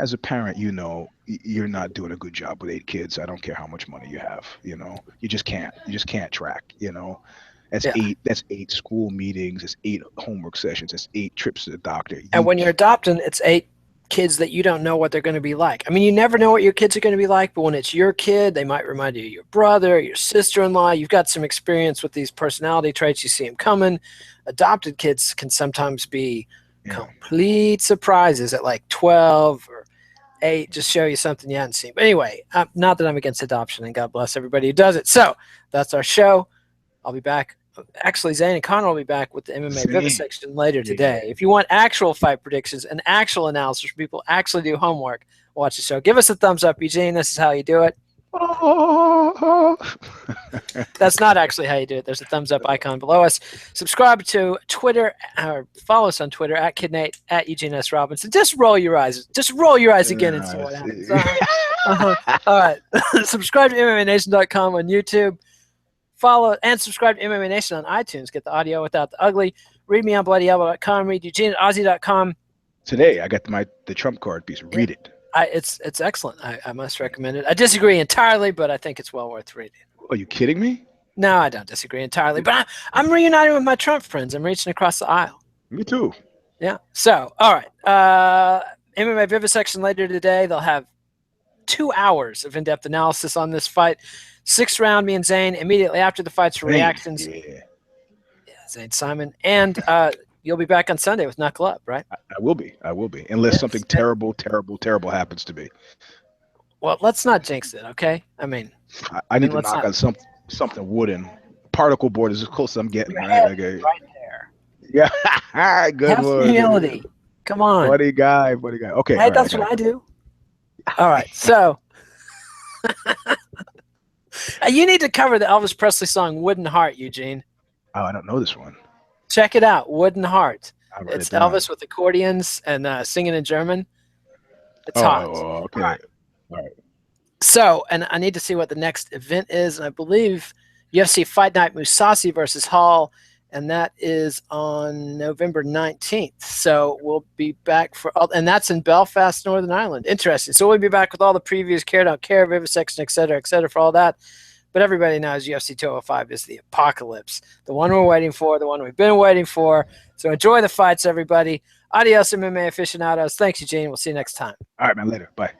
As a parent, you're not doing a good job with 8 kids. I don't care how much money you have. You just can't. You just can't track. That's 8. That's 8 school meetings. It's 8 homework sessions. It's 8 trips to the doctor. And when you're adopting, it's 8 kids that you don't know what they're going to be like. I mean, you never know what your kids are going to be like, but when it's your kid, they might remind you of your brother, your sister-in-law. You've got some experience with these personality traits. You see them coming. Adopted kids can sometimes be complete surprises at like 12 or 8, just show you something you hadn't seen. But anyway, not that I'm against adoption, and God bless everybody who does it. So that's our show. I'll be back. Actually, Zane and Conor will be back with the MMA Vivisection later today. If you want actual fight predictions and actual analysis from people actually do homework, watch the show. Give us a thumbs up, Eugene. This is how you do it. That's not actually how you do it. There's a thumbs up icon below us. Subscribe to Twitter, or follow us on Twitter at KidNate, at Eugene S. Robinson. Just roll your eyes. Just roll your eyes again and see what happens. All right. Subscribe to MMANation.com on YouTube. Follow and subscribe to MMA Nation on iTunes. Get the audio without the ugly. Read me on bloodyelbow.com. Read Eugene at Aussie.com. Today, I got the Trump card piece. Read it. It's excellent. I must recommend it. I disagree entirely, but I think it's well worth reading. Are you kidding me? No, I don't disagree entirely. But I'm reuniting with my Trump friends. I'm reaching across the aisle. Me too. Yeah. So, all right. MMA Vivisection later today. They'll have 2 hours of in-depth analysis on this fight. 6th round, me and Zane. Immediately after the fights for reactions. Yeah, Zane Simon. And you'll be back on Sunday with Knuckle Up, right? I will be. Unless something terrible happens to me. Well, let's not jinx it, okay? I mean, I need to knock on something wooden. Particle board is as close as I'm getting, right? Okay. Right there. Yeah. Good Have one. Humility. Come on. Buddy guy. Okay. Hey, that's what I do. All right. So you need to cover the Elvis Presley song Wooden Heart, Eugene. Oh, I don't know this one. Check it out, Wooden Heart. It's Elvis with accordions and singing in German. It's hot. Oh, okay. All right. So, and I need to see what the next event is. And I believe UFC Fight Night Mousasi versus Hall, and that is on November 19th. So we'll be back and that's in Belfast, Northern Ireland. Interesting. So we'll be back with all the previews, care, don't care, Vivisection, et cetera, for all that. But everybody knows UFC 205 is the apocalypse, the one we're waiting for, the one we've been waiting for. So enjoy the fights, everybody. Adios, MMA aficionados. Thanks, Eugene. We'll see you next time. All right, man. Later. Bye.